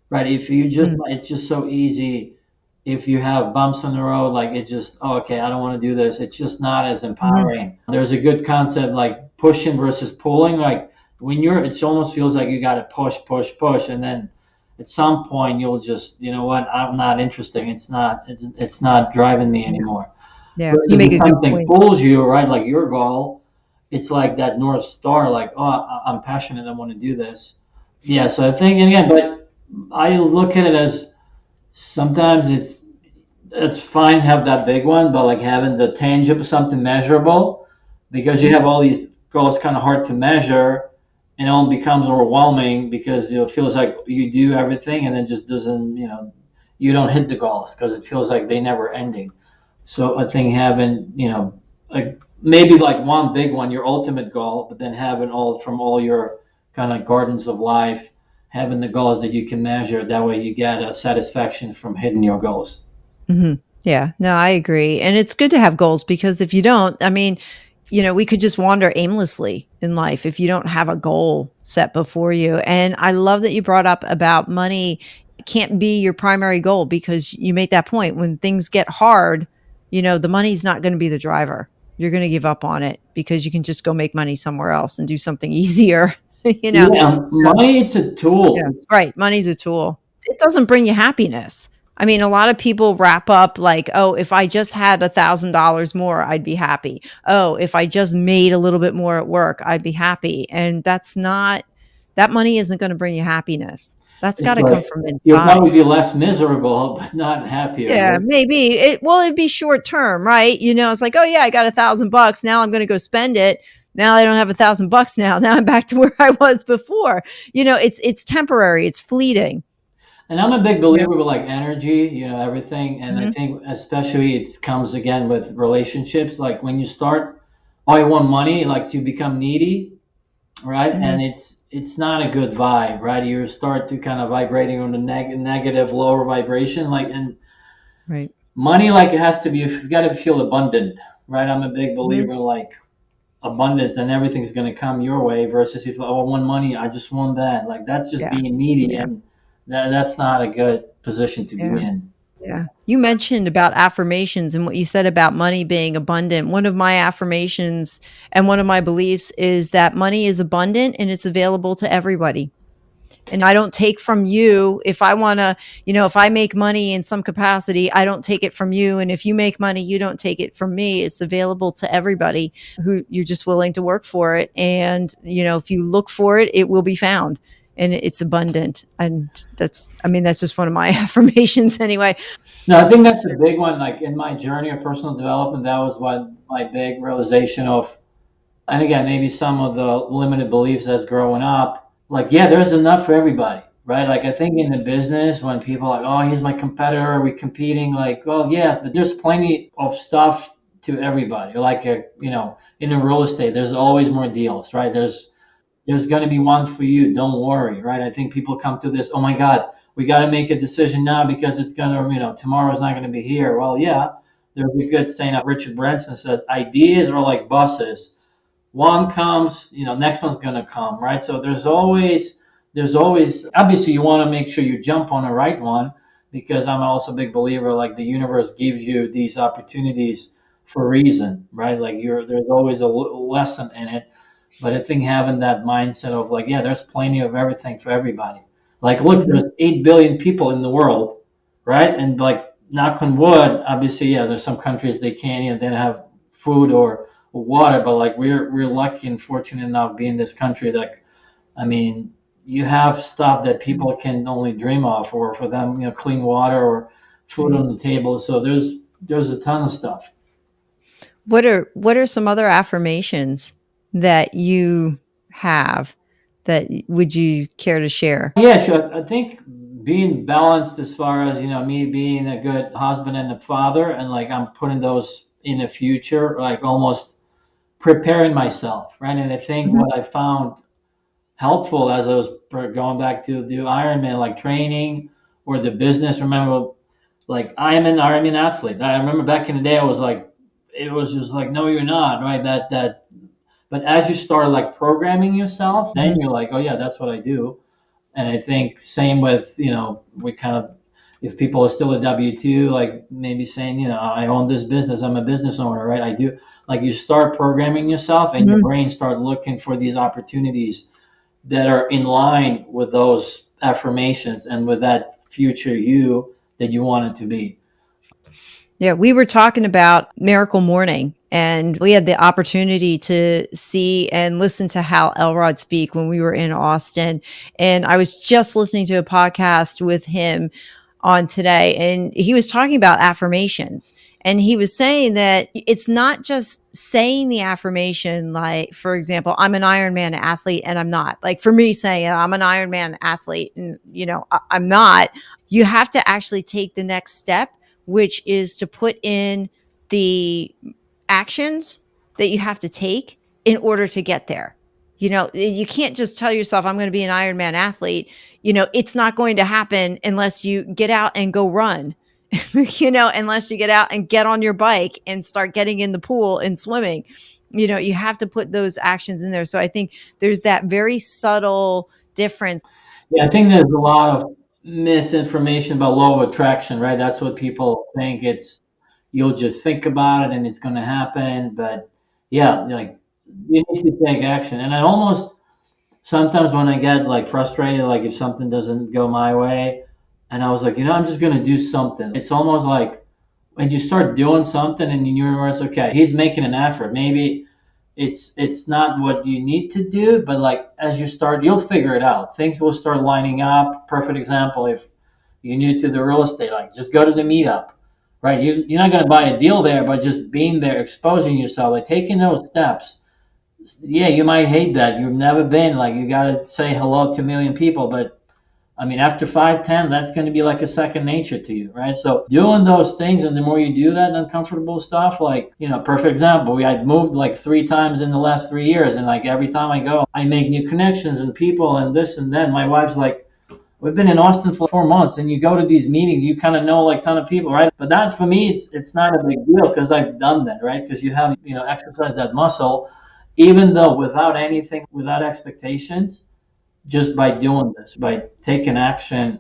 right? If you just, mm, it's just so easy. If you have bumps on the road, like it just, oh, okay, I don't want to do this. It's just not as mhm, empowering. There's a good concept like pushing versus pulling. Like when it almost feels like you got to push, push, push, and then at some point you'll just, you know what, I'm not interested. It's not driving me yeah, anymore. yeah, you Versus make if a good something point. pulls you, right, like your goal, it's like that North Star, like, oh, I'm passionate, I want to do this. Yeah, so I think, and again, but I look at it as sometimes it's fine to have that big one, but like having the tangible, something measurable, because you Mhm. have all these goals kind of hard to measure, and it all becomes overwhelming because it feels like you do everything and then just doesn't, you don't hit the goals because it feels like they never ending. So I think having, like maybe like one big one, your ultimate goal, but then having all your kind of gardens of life, having the goals that you can measure. That way you get a satisfaction from hitting your goals. Mhm. Yeah, no, I agree. And it's good to have goals, because if you don't, I mean, we could just wander aimlessly in life if you don't have a goal set before you. And I love that you brought up about money can't be your primary goal, because you make that point. When things get hard, the money's not going to be the driver. You're going to give up on it because you can just go make money somewhere else and do something easier, you know. Yeah, So, money, it's a tool. yeah, right. Money's a tool. It doesn't bring you happiness. I mean, a lot of people wrap up like, oh, if I just had $1,000 more, I'd be happy. Oh, if I just made a little bit more at work, I'd be happy. And that money isn't going to bring you happiness. That's got It's to come like from you'll inside. probably be less miserable, but not happier, Yeah, right? maybe it'd be short term, right? It's like, oh yeah, I got $1,000. Now I'm going to go spend it. Now I don't have $1,000 now. Now I'm back to where I was before. It's temporary. It's fleeting. And I'm a big Yeah. believer with like energy, everything. And I Mhm, think especially it comes again with relationships. Like when you start, oh, I want money, like you become needy, right? mhm, And it's not a good vibe, right? You start to kind of vibrating on the negative, lower vibration, like, and right. money, like it has to be, you got to feel abundant, right? I'm a big Mhm, believer in like abundance and everything's going to come your way versus if, oh, I want money, I just want that. Like that's just yeah, being needy, yeah, and that's not a good position to be yeah, in. yeah. You mentioned about affirmations and what you said about money being abundant. One of my affirmations and one of my beliefs is that money is abundant and it's available to everybody. And I don't take from you. If I want to, if I make money in some capacity, I don't take it from you. And if you make money, you don't take it from me. It's available to everybody who you're just willing to work for it. And, if you look for it, it will be found, and it's abundant. And that's just one of my affirmations anyway. No, I think that's a big one. Like in my journey of personal development, that was what my big realization of, and again, maybe some of the limited beliefs as growing up. Like, yeah, there's enough for everybody, right? Like, I think in the business, when people are like, oh, he's my competitor, are we competing? Like, well, yes, but there's plenty of stuff to everybody. Like, in a real estate, there's always more deals, right? There's going to be one for you. Don't worry, right? I think people come to this, oh my God, we got to make a decision now because it's going to, tomorrow's not going to be here. Well, yeah, there's a good saying of Richard Branson says, ideas are like buses. One comes, next one's going to come, right? So there's always, obviously you want to make sure you jump on the right one because I'm also a big believer, like the universe gives you these opportunities for a reason, right? Like there's always a lesson in it. But I think having that mindset of like, yeah, there's plenty of everything for everybody. Like, look, Mhm. there's 8 billion people in the world, right? And like, knock on wood, obviously, yeah, there's some countries they can't, they don't have food or water, but like we're lucky and fortunate enough being this country that, I mean, you have stuff that people can only dream of, or for them, clean water or food Right. on the table. So there's a ton of stuff. What are some other affirmations that you have that would you care to share? Yeah, sure. I think being balanced as far as, me being a good husband and a father, and like I'm putting those in the future, like almost preparing myself, right? And I think Mhm. what I found helpful as I was going back to do Ironman, like training or the business. Remember, like I am an Ironman athlete. I remember back in the day, I was like, it was just like, no, you're not, right? But as you start like programming yourself, then Mhm. you're like, oh yeah, that's what I do. And I think same with, we kind of, if people are still a W-2, like maybe saying, I own this business, I'm a business owner, right? I do. Like you start programming yourself and your Mhm. brain start looking for these opportunities that are in line with those affirmations and with that future you that you want it to be. Yeah, we were talking about Miracle Morning, and we had the opportunity to see and listen to Hal Elrod speak when we were in Austin. And I was just listening to a podcast with him on today, and he was talking about affirmations. And he was saying that it's not just saying the affirmation, like, for example, I'm an Ironman athlete and I'm not. Like for me saying I'm an Ironman athlete and, I'm not. You have to actually take the next step, which is to put in the actions that you have to take in order to get there. You can't just tell yourself, I'm going to be an Ironman athlete. It's not going to happen unless you get out and go run, unless you get out and get on your bike and start getting in the pool and swimming. You have to put those actions in there. So I think there's that very subtle difference. Yeah, I think there's a lot of misinformation about law of attraction, right? That's what people think. It's you'll just think about it and it's going to happen. But yeah, like you need to take action. And I almost sometimes when I get like frustrated, like if something doesn't go my way, and I was like, I'm just going to do something. It's almost like when you start doing something and in your universe, okay, he's making an effort. Maybe it's not what you need to do, but like as you start, you'll figure it out. Things will start lining up. Perfect example, if you're new to the real estate, like just go to the meetup, right? You're not going to buy a deal there, but just being there, exposing yourself, like taking those steps. Yeah, you might hate that. You've never been, like you got to say hello to a million people, but I mean, after 5, 10, that's going to be like a second nature to you, right? So doing those things, and the more you do that uncomfortable stuff, like, perfect example, I moved like 3 times in the last 3 years, and like every time I go, I make new connections and people and this and that. My wife's like, we've been in Austin for 4 months, and you go to these meetings, you kind of know like a ton of people, right? But that for me, it's not a big deal because I've done that, right? Because you have exercised that muscle, even though without anything, without expectations, just by doing this, by taking action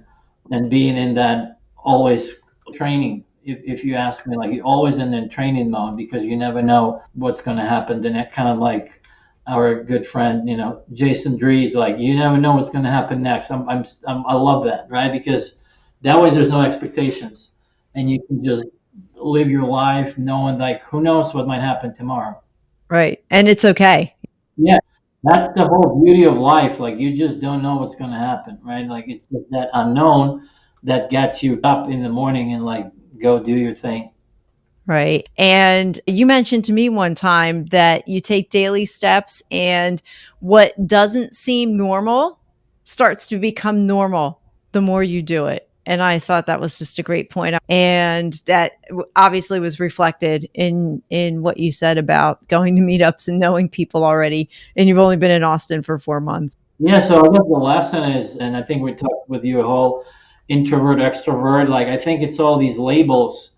and being in that always training. If you ask me, like you're always in the training mode because you never know what's going to happen. Then it kind of like our good friend, Jason Drees, like you never know what's going to happen next. I love that, right? Because that way there's no expectations and you can just live your life knowing like who knows what might happen tomorrow. Right. And it's okay. Yeah, that's the whole beauty of life. Like you just don't know what's going to happen, right? Like it's just that unknown that gets you up in the morning and like go do your thing. Right. And you mentioned to me one time that you take daily steps and what doesn't seem normal starts to become normal the more you do it. And I thought that was just a great point. And that obviously was reflected in what you said about going to meetups and knowing people already. And you've only been in Austin for 4 months. Yeah, so I guess the lesson is, and I think we talked with you a whole introvert, extrovert. Like I think it's all these labels.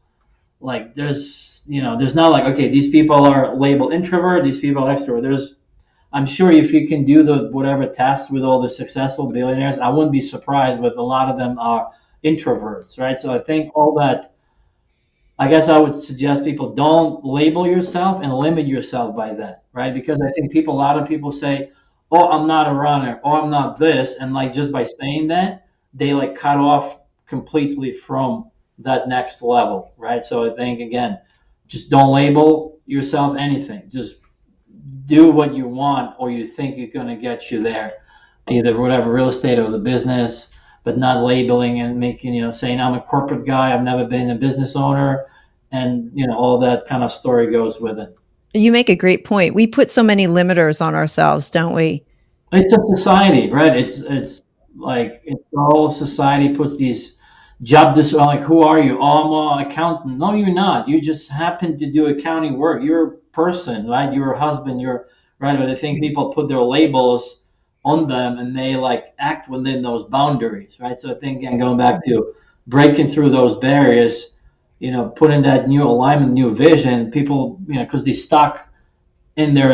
Like there's not like okay, these people are labeled introvert, these people are extrovert. I'm sure if you can do the whatever tests with all the successful billionaires, I wouldn't be surprised, but a lot of them are introverts, right? So I think all that, I guess I would suggest people don't label yourself and limit yourself by that, right? Because I think a lot of people say, oh, I'm not a runner, or I'm not this. And like just by saying that, they like cut off completely from that next level, right? So I think, again, just don't label yourself anything. Just do what you want or you think you're going to get you there, either whatever real estate or the business, but not labeling and making, saying I'm a corporate guy, I've never been a business owner, and all that kind of story goes with it. You make a great point. We put so many limiters on ourselves, don't we? It's a society, right? It's like it's all society puts these like who are you? Oh, I'm an accountant. No, you're not. You just happen to do accounting work. You're a person, right? You're a husband. You're right. But I think people put their labels on them and they like act within those boundaries, right? So I think, again, going back to breaking through those barriers, putting that new alignment, new vision, people, because they stuck in their,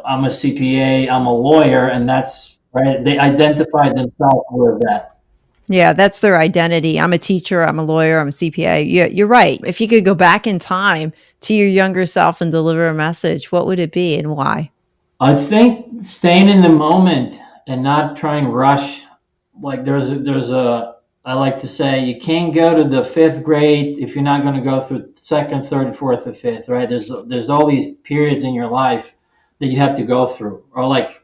I'm a CPA, I'm a lawyer, and that's right. They identify themselves with that. Yeah, that's their identity. I'm a teacher, I'm a lawyer, I'm a CPA. Yeah, you're right. If you could go back in time to your younger self and deliver a message, what would it be and why? I think staying in the moment and not trying to rush. Like I like to say, you can't go to the fifth grade if you're not going to go through second, third, fourth, or fifth, right? There's all these periods in your life that you have to go through. Or like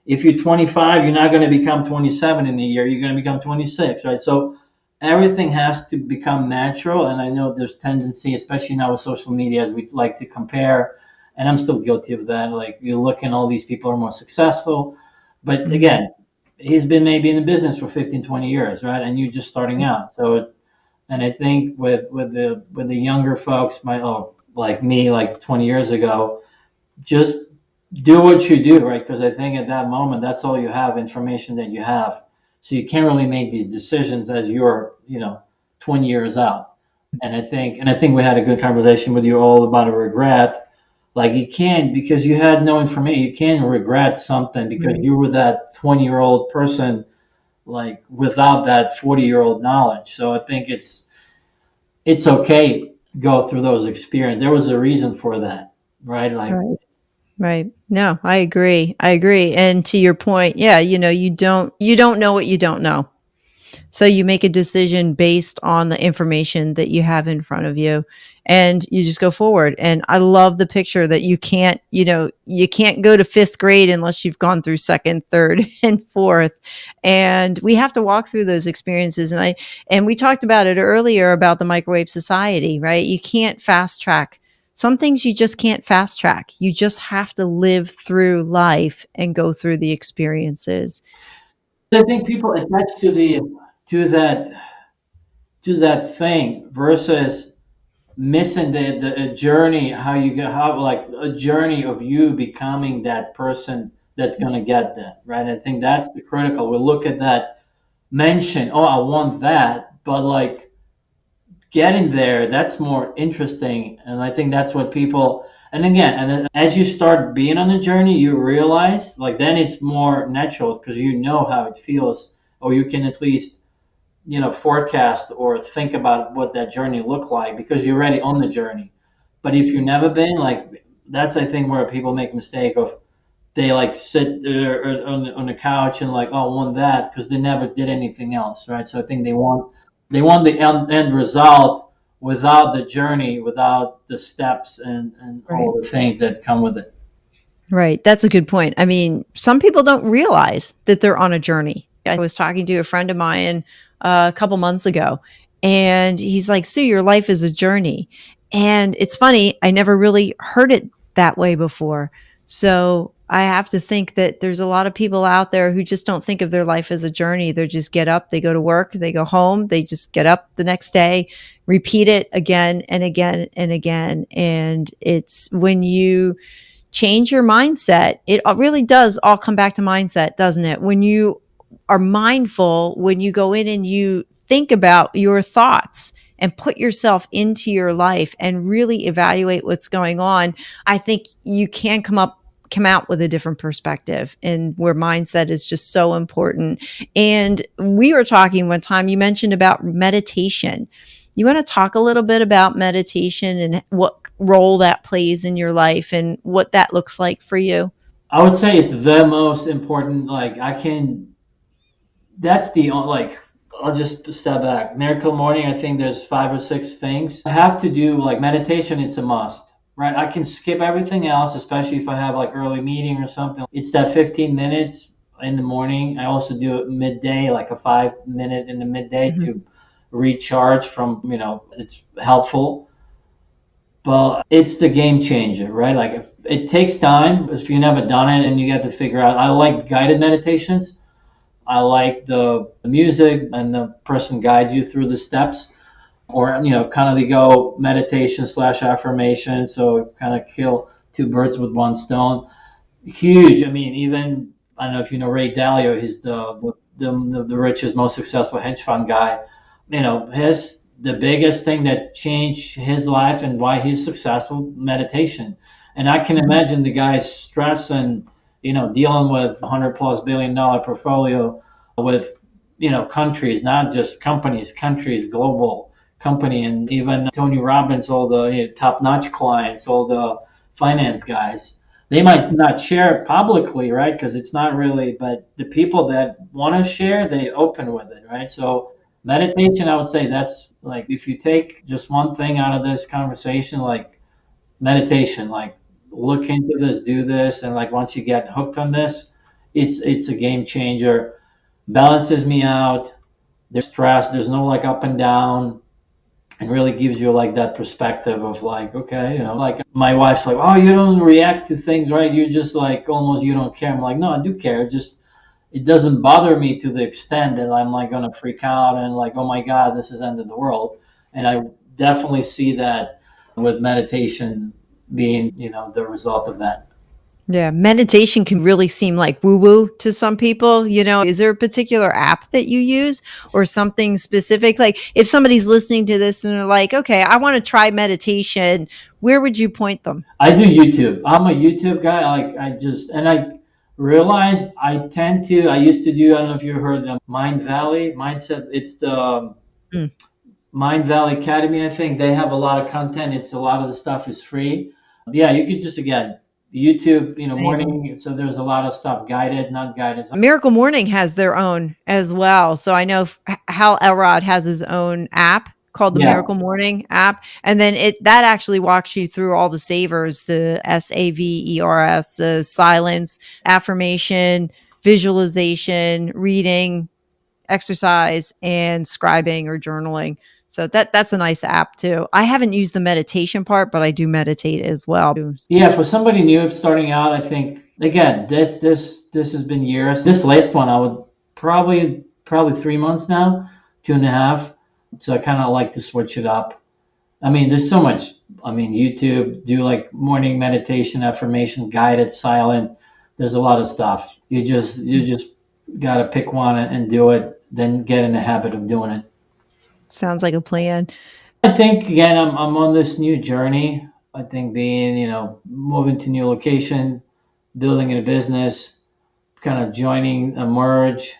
if you're 25, you're not going to become 27 in a year. You're going to become 26, right? So everything has to become natural. And I know there's tendency, especially now with social media, as we like to compare, and I'm still guilty of that. Like you look and all these people are more successful. But Mhm. again, he's been maybe in the business for 15, 20 years, right? And you're just starting out. And I think with the younger folks, like me, like 20 years ago, just do what you do, right? Because I think at that moment, that's all you have, information that you have. So you can't really make these decisions as you're, 20 years out. And I think we had a good conversation with you all about a regret. Like you can't, because you had no information, you can't regret something because Right. you were that 20-year-old person, like without that 40-year-old knowledge. So I think it's okay to go through those experiences. There was a reason for that, right? Like Right. Right. No, I agree. I agree. And to your point, yeah, you don't know what you don't know. So you make a decision based on the information that you have in front of you and you just go forward. And I love the picture that you can't go to fifth grade unless you've gone through second, third, and fourth. And we have to walk through those experiences. And we talked about it earlier about the microwave society, right? You can't fast track. Some things you just can't fast track. You just have to live through life and go through the experiences. I think people attach to that to that thing versus missing the journey, how you get, how like a journey of you becoming that person that's going to get that, right? I think that's the critical. We look at that mention, oh, I want that, but like getting there, that's more interesting. And I think that's what people, and again, and then as you start being on the journey, you realize like then it's more natural because you know how it feels, or you can at least forecast or think about what that journey looked like because you're already on the journey. But if you've never been, like that's I think where people make a mistake of they like sit there on the couch and like, oh, I want that because they never did anything else, right? So I think they want the end result without the journey, without the steps and Right. all the things that come with it. Right. That's a good point. I mean, some people don't realize that they're on a journey. I was talking to a friend of mine a couple months ago, and he's like, Sue, your life is a journey. And it's funny, I never really heard it that way before. So I have to think that there's a lot of people out there who just don't think of their life as a journey. They just get up, they go to work, they go home, they just get up the next day, repeat it again and again and again. And it's when you change your mindset, it really does all come back to mindset, doesn't it? When you are mindful, when you go in and you think about your thoughts and put yourself into your life and really evaluate what's going on, I think you can come out with a different perspective, and where mindset is just so important. And we were talking one time, you mentioned about meditation. You want to talk a little bit about meditation and what role that plays in your life and what that looks like for you? I would say it's the most important. Like that's the like I'll just step back. Miracle Morning, I think there's 5 or 6 things I have to do. Like meditation, it's a must, right? I can skip everything else, especially if I have like early meeting or something. It's that 15 minutes in the morning. I also do it midday, like a 5 minute in the midday Mhm. to recharge from, it's helpful. But it's the game changer, right? Like if it takes time, if you never done it and you have to figure out, I like guided meditations. I like the music and the person guides you through the steps, or kind of they go meditation slash affirmation, so kind of kill two birds with one stone. Huge. I mean, even I don't know if you know Ray Dalio. He's the richest, most successful hedge fund guy. His the biggest thing that changed his life and why he's successful, meditation. And I can imagine the guy's stress and dealing with $100+ billion portfolio with countries, not just companies, countries, global company, and even Tony Robbins, all the top-notch clients, all the finance guys. They might not share it publicly, right? Because it's not really, but the people that want to share, they open with it, right? So meditation, I would say that's like, if you take just one thing out of this conversation, like meditation, like look into this, do this, and like once you get hooked on this, it's a game changer. Balances me out. There's stress. There's no like up and down, and really gives you like that perspective of like, okay, like my wife's like, oh, you don't react to things, right? You just like almost you don't care. I'm like, no, I do care. It doesn't bother me to the extent that I'm like gonna freak out and like, oh my God, this is end of the world. And I definitely see that with meditation being, the result of that. Yeah, meditation can really seem like woo-woo to some people. Is there a particular app that you use or something specific? Like if somebody's listening to this and they're like, okay, I want to try meditation, where would you point them? I do YouTube. I'm a YouTube guy. Like and I realized I used to do, I don't know if you heard of Mind Valley Mindset. It's the Mind Valley Academy. I think they have a lot of content. A lot of the stuff is free. Yeah, you could just, again, YouTube, morning. So there's a lot of stuff, guided, not guided. Miracle Morning has their own as well. So I know Hal Elrod has his own app called the Miracle Morning app. And then that actually walks you through all the savers, the SAVERS, the silence, affirmation, visualization, reading, exercise, and scribing or journaling. So that's a nice app too. I haven't used the meditation part, but I do meditate as well. Yeah, for somebody new starting out, I think again, this has been years. This last one, I would probably 3 months now, 2.5. So I kind of like to switch it up. I mean, there's so much. I mean, YouTube, do like morning meditation, affirmation, guided, silent. There's a lot of stuff. You just got to pick one and do it, then get in the habit of doing it. Sounds like a plan. I think, again, I'm on this new journey. I think being, moving to new location, building a business, kind of joining a merge.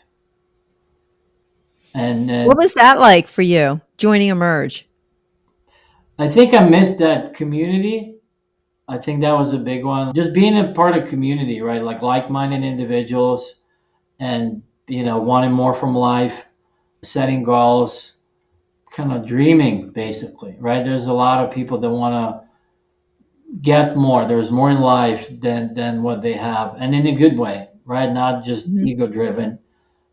And what was that like for you, joining a merge? I think I missed that community. I think that was a big one. Just being a part of community, right? Like-minded individuals and, wanting more from life, setting goals, kind of dreaming, basically, right? There's a lot of people that want to get more. There's more in life than what they have, and in a good way, right? Not just ego-driven.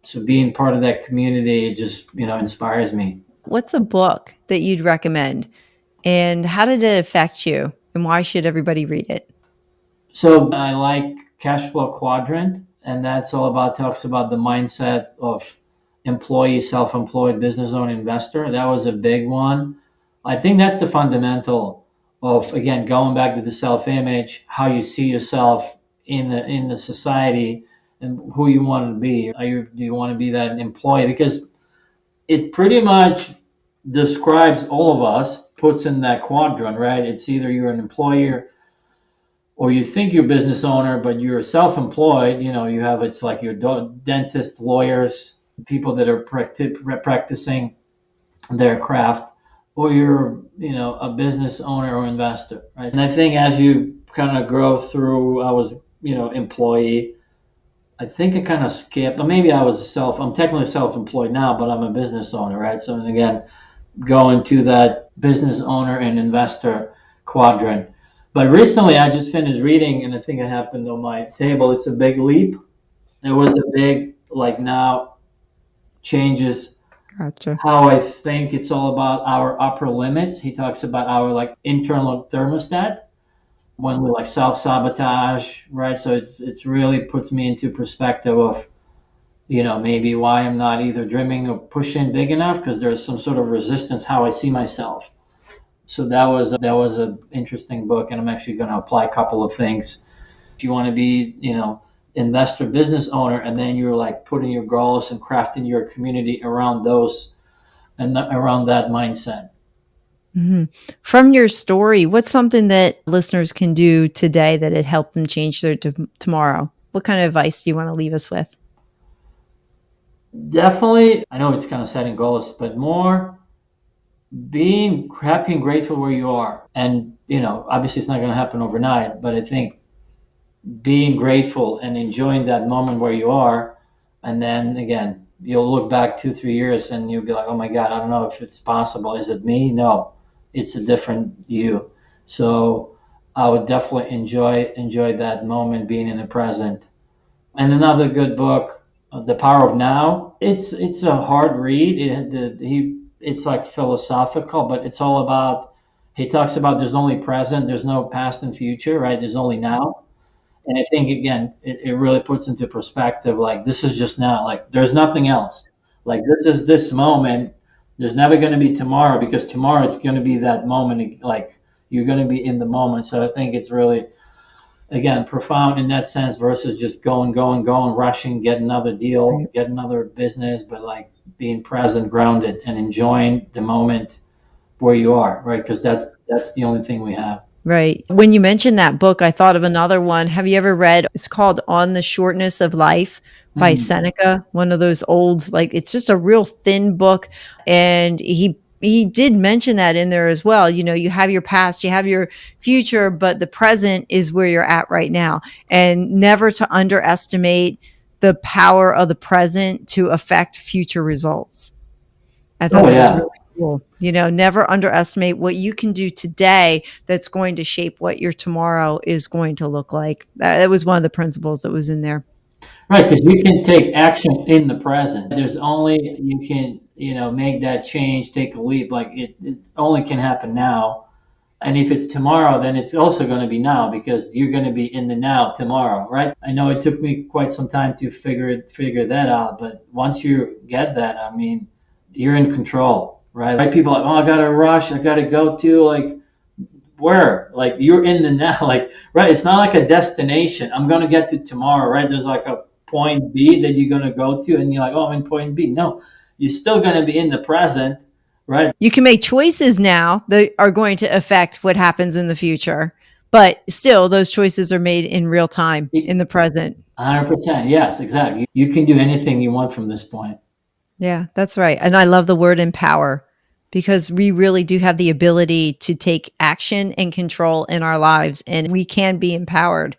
So being part of that community just, inspires me. What's a book that you'd recommend, and how did it affect you, and why should everybody read it? So I like Cash Flow Quadrant, and that's talks about the mindset of employee, self-employed, business owner, investor. That was a big one. I think that's the fundamental of, again, going back to the self-image, how you see yourself in the society and who you want to be. Do you want to be that employee? Because it pretty much describes all of us, puts in that quadrant, right? It's either you're an employer or you think you're a business owner, but you're self-employed. You have, it's like your dentists, lawyers, people that are practicing their craft, or you're, a business owner or investor, right? And I think as you kind of grow through, I was, employee. I think I kind of skipped, or maybe I'm technically self-employed now, but I'm a business owner, right? So again, going to that business owner and investor quadrant. But recently I just finished reading, and I think it happened on my table. It's A Big Leap. It was a big, now changes how I think. It's all about our upper limits. He talks about our internal thermostat when we self-sabotage, right? So it's really puts me into perspective of maybe why I'm not either dreaming or pushing big enough because there's some sort of resistance how I see myself. So that was an interesting book, and I'm actually going to apply a couple of things. If you want to be, investor, business owner, and then you're like putting your goals and crafting your community around those and around that mindset. Mm-hmm. From your story, what's something that listeners can do today that it helped them change their tomorrow? What kind of advice do you want to leave us with? Definitely, I know it's kind of setting goals, but more being happy and grateful where you are. And, obviously it's not going to happen overnight, but I think being grateful and enjoying that moment where you are. And then again, you'll look back 2, 3 years and you'll be like, oh my God, I don't know if it's possible. Is it me? No, it's a different you. So I would definitely enjoy that moment being in the present. And another good book, The Power of Now. It's a hard read. It's like philosophical, but it's all about. He talks about there's only present, there's no past and future, right? There's only now. And I think again, it really puts into perspective like this is just now. Like there's nothing else. Like this is this moment. There's never going to be tomorrow because tomorrow it's going to be that moment. Like you're going to be in the moment. So I think it's really again profound in that sense versus just going, rushing, get another deal, get another business, but like being present, grounded, and enjoying the moment where you are, right? Because that's the only thing we have. Right. When you mentioned that book, I thought of another one. Have you ever read? It's called On the Shortness of Life by Mm. Seneca, one of those old, like it's just a real thin book. And he did mention that in there as well. You have your past, you have your future, but the present is where you're at right now. And never to underestimate the power of the present to affect future results. I thought Oh that was yeah. really cool. Never underestimate what you can do today that's going to shape what your tomorrow is going to look like. That was one of the principles that was in there. Right, because you can take action in the present. There's only you can, make that change, take a leap. Like it only can happen now. And if it's tomorrow, then it's also going to be now because you're going to be in the now tomorrow, right? I know it took me quite some time to figure that out, but once you get that, I mean, you're in control, right? Right? People are like, oh, I gotta rush, I gotta go to like where like you're in the now like right it's not like a destination I'm going to get to tomorrow, right? There's like a point B that you're going to go to and you're like, oh, I'm in point B. No, you're still going to be in the present, right? You can make choices now that are going to affect what happens in the future, but still, those choices are made in real time in the present. 100%, yes, exactly. You can do anything you want from this point. Yeah, that's right. And I love the word empower because we really do have the ability to take action and control in our lives, and we can be empowered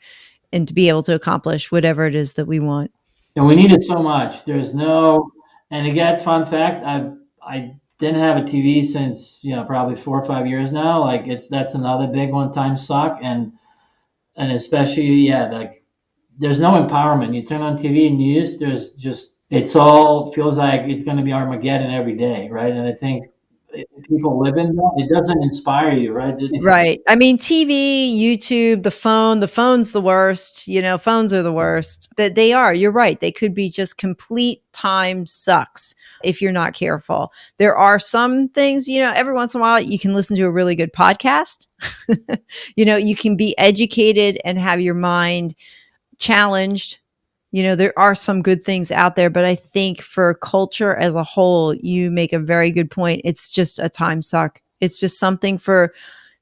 and to be able to accomplish whatever it is that we want. And we need it so much. There's no, and again, fun fact, I didn't have a TV since probably 4 or 5 years now. Like that's another big one, time suck. And especially like there's no empowerment. You turn on TV and news, there's just it's all feels like it's going to be Armageddon every day, right? And I think if people live in that, it doesn't inspire you, right? Right. I mean, TV, YouTube, the phone's the worst. Phones are the worst. That they are. You're right. They could be just complete time sucks if you're not careful. There are some things, every once in a while you can listen to a really good podcast. You can be educated and have your mind challenged. There are some good things out there, but I think for culture as a whole, you make a very good point. It's just a time suck. It's just something for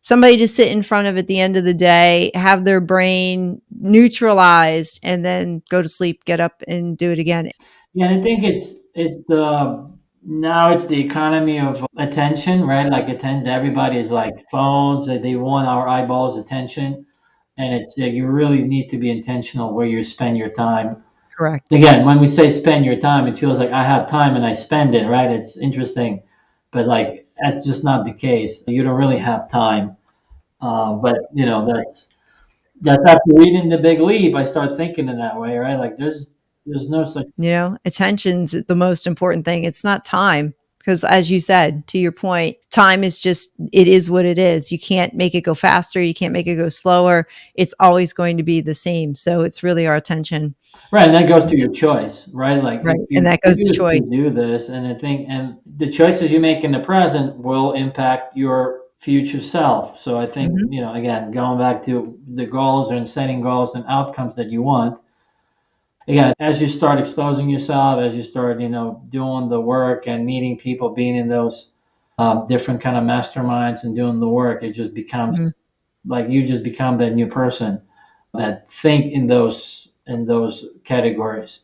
somebody to sit in front of at the end of the day, have their brain neutralized, and then go to sleep, get up and do it again. Yeah, and I think it's the now it's the economy of attention, right? Like everybody is like phones, that they want our eyeballs attention. And it's you really need to be intentional where you spend your time. Correct. Again, when we say spend your time, it feels like I have time and I spend it, right? It's interesting, but like that's just not the case. You don't really have time. But that's after reading The Big Leap, I start thinking in that way, right? Like there's no such. Attention's the most important thing. It's not time, Because as you said, to your point, time is just, it is what it is. You can't make it go faster. You can't make it go slower. It's always going to be the same. So it's really our attention. Right, and that goes to your choice, right? Like Right. if And you that goes to choose to choice. do this, and I think, and the choices you make in the present will impact your future self. So I think, Mhm. again, going back to the goals and setting goals and outcomes that you want. Again, as you start exposing yourself, as you start, doing the work and meeting people, being in those different kind of masterminds and doing the work, it just becomes Mhm. like you just become that new person that think in those categories.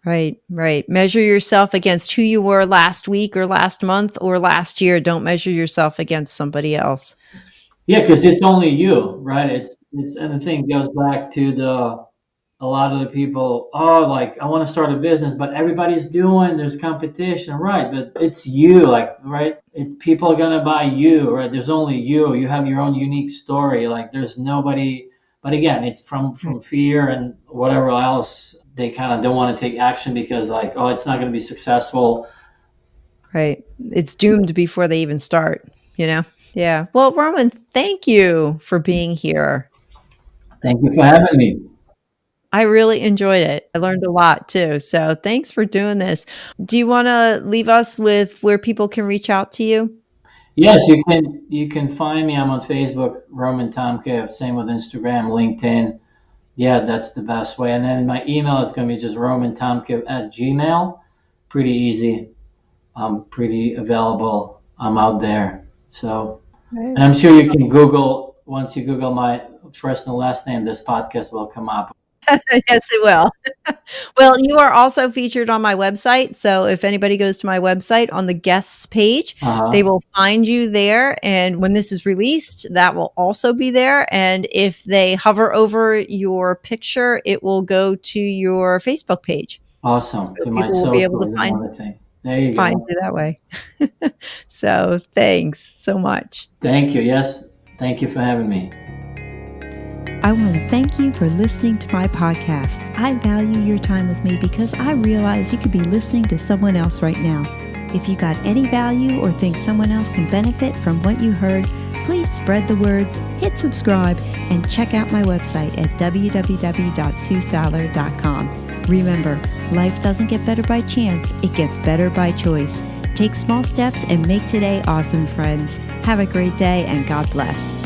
Right, right. Measure yourself against who you were last week or last month or last year. Don't measure yourself against somebody else. Yeah, because it's only you, right? And the thing goes back to a lot of the people, oh, like I want to start a business, but everybody's doing, there's competition, right? But it's you, like, right? It's people are gonna buy you, right? There's only you. You have your own unique story. Like there's nobody. But again, it's from fear and whatever else. They kind of don't want to take action because like, oh, it's not gonna be successful. Right. It's doomed before they even start, you know? Yeah. Well, Roman, thank you for being here. Thank you for having me. I really enjoyed it. I learned a lot too. So thanks for doing this. Do you want to leave us with where people can reach out to you? Yes, you can find me. I'm on Facebook, Roman Tomkiv. Same with Instagram, LinkedIn. Yeah, that's the best way. And then my email is going to be just romantomkiv@gmail. Pretty easy. I'm pretty available. I'm out there. So, Right. and I'm sure you can Google, once you Google my first and last name, this podcast will come up. Yes, it will. Well, you are also featured on my website. So if anybody goes to my website on the guests page, they Uh-huh. will find you there. And when this is released, that will also be there. And if they hover over your picture, it will go to your Facebook page. Awesome. So To my people will be able to socials and find everything. There you find go. you that way. So thanks so much. Thank you. Yes. Thank you for having me. I want to thank you for listening to my podcast. I value your time with me because I realize you could be listening to someone else right now. If you got any value or think someone else can benefit from what you heard, please spread the word, hit subscribe, and check out my website at www.suesaller.com. Remember, life doesn't get better by chance, it gets better by choice. Take small steps and make today awesome, friends. Have a great day and God bless.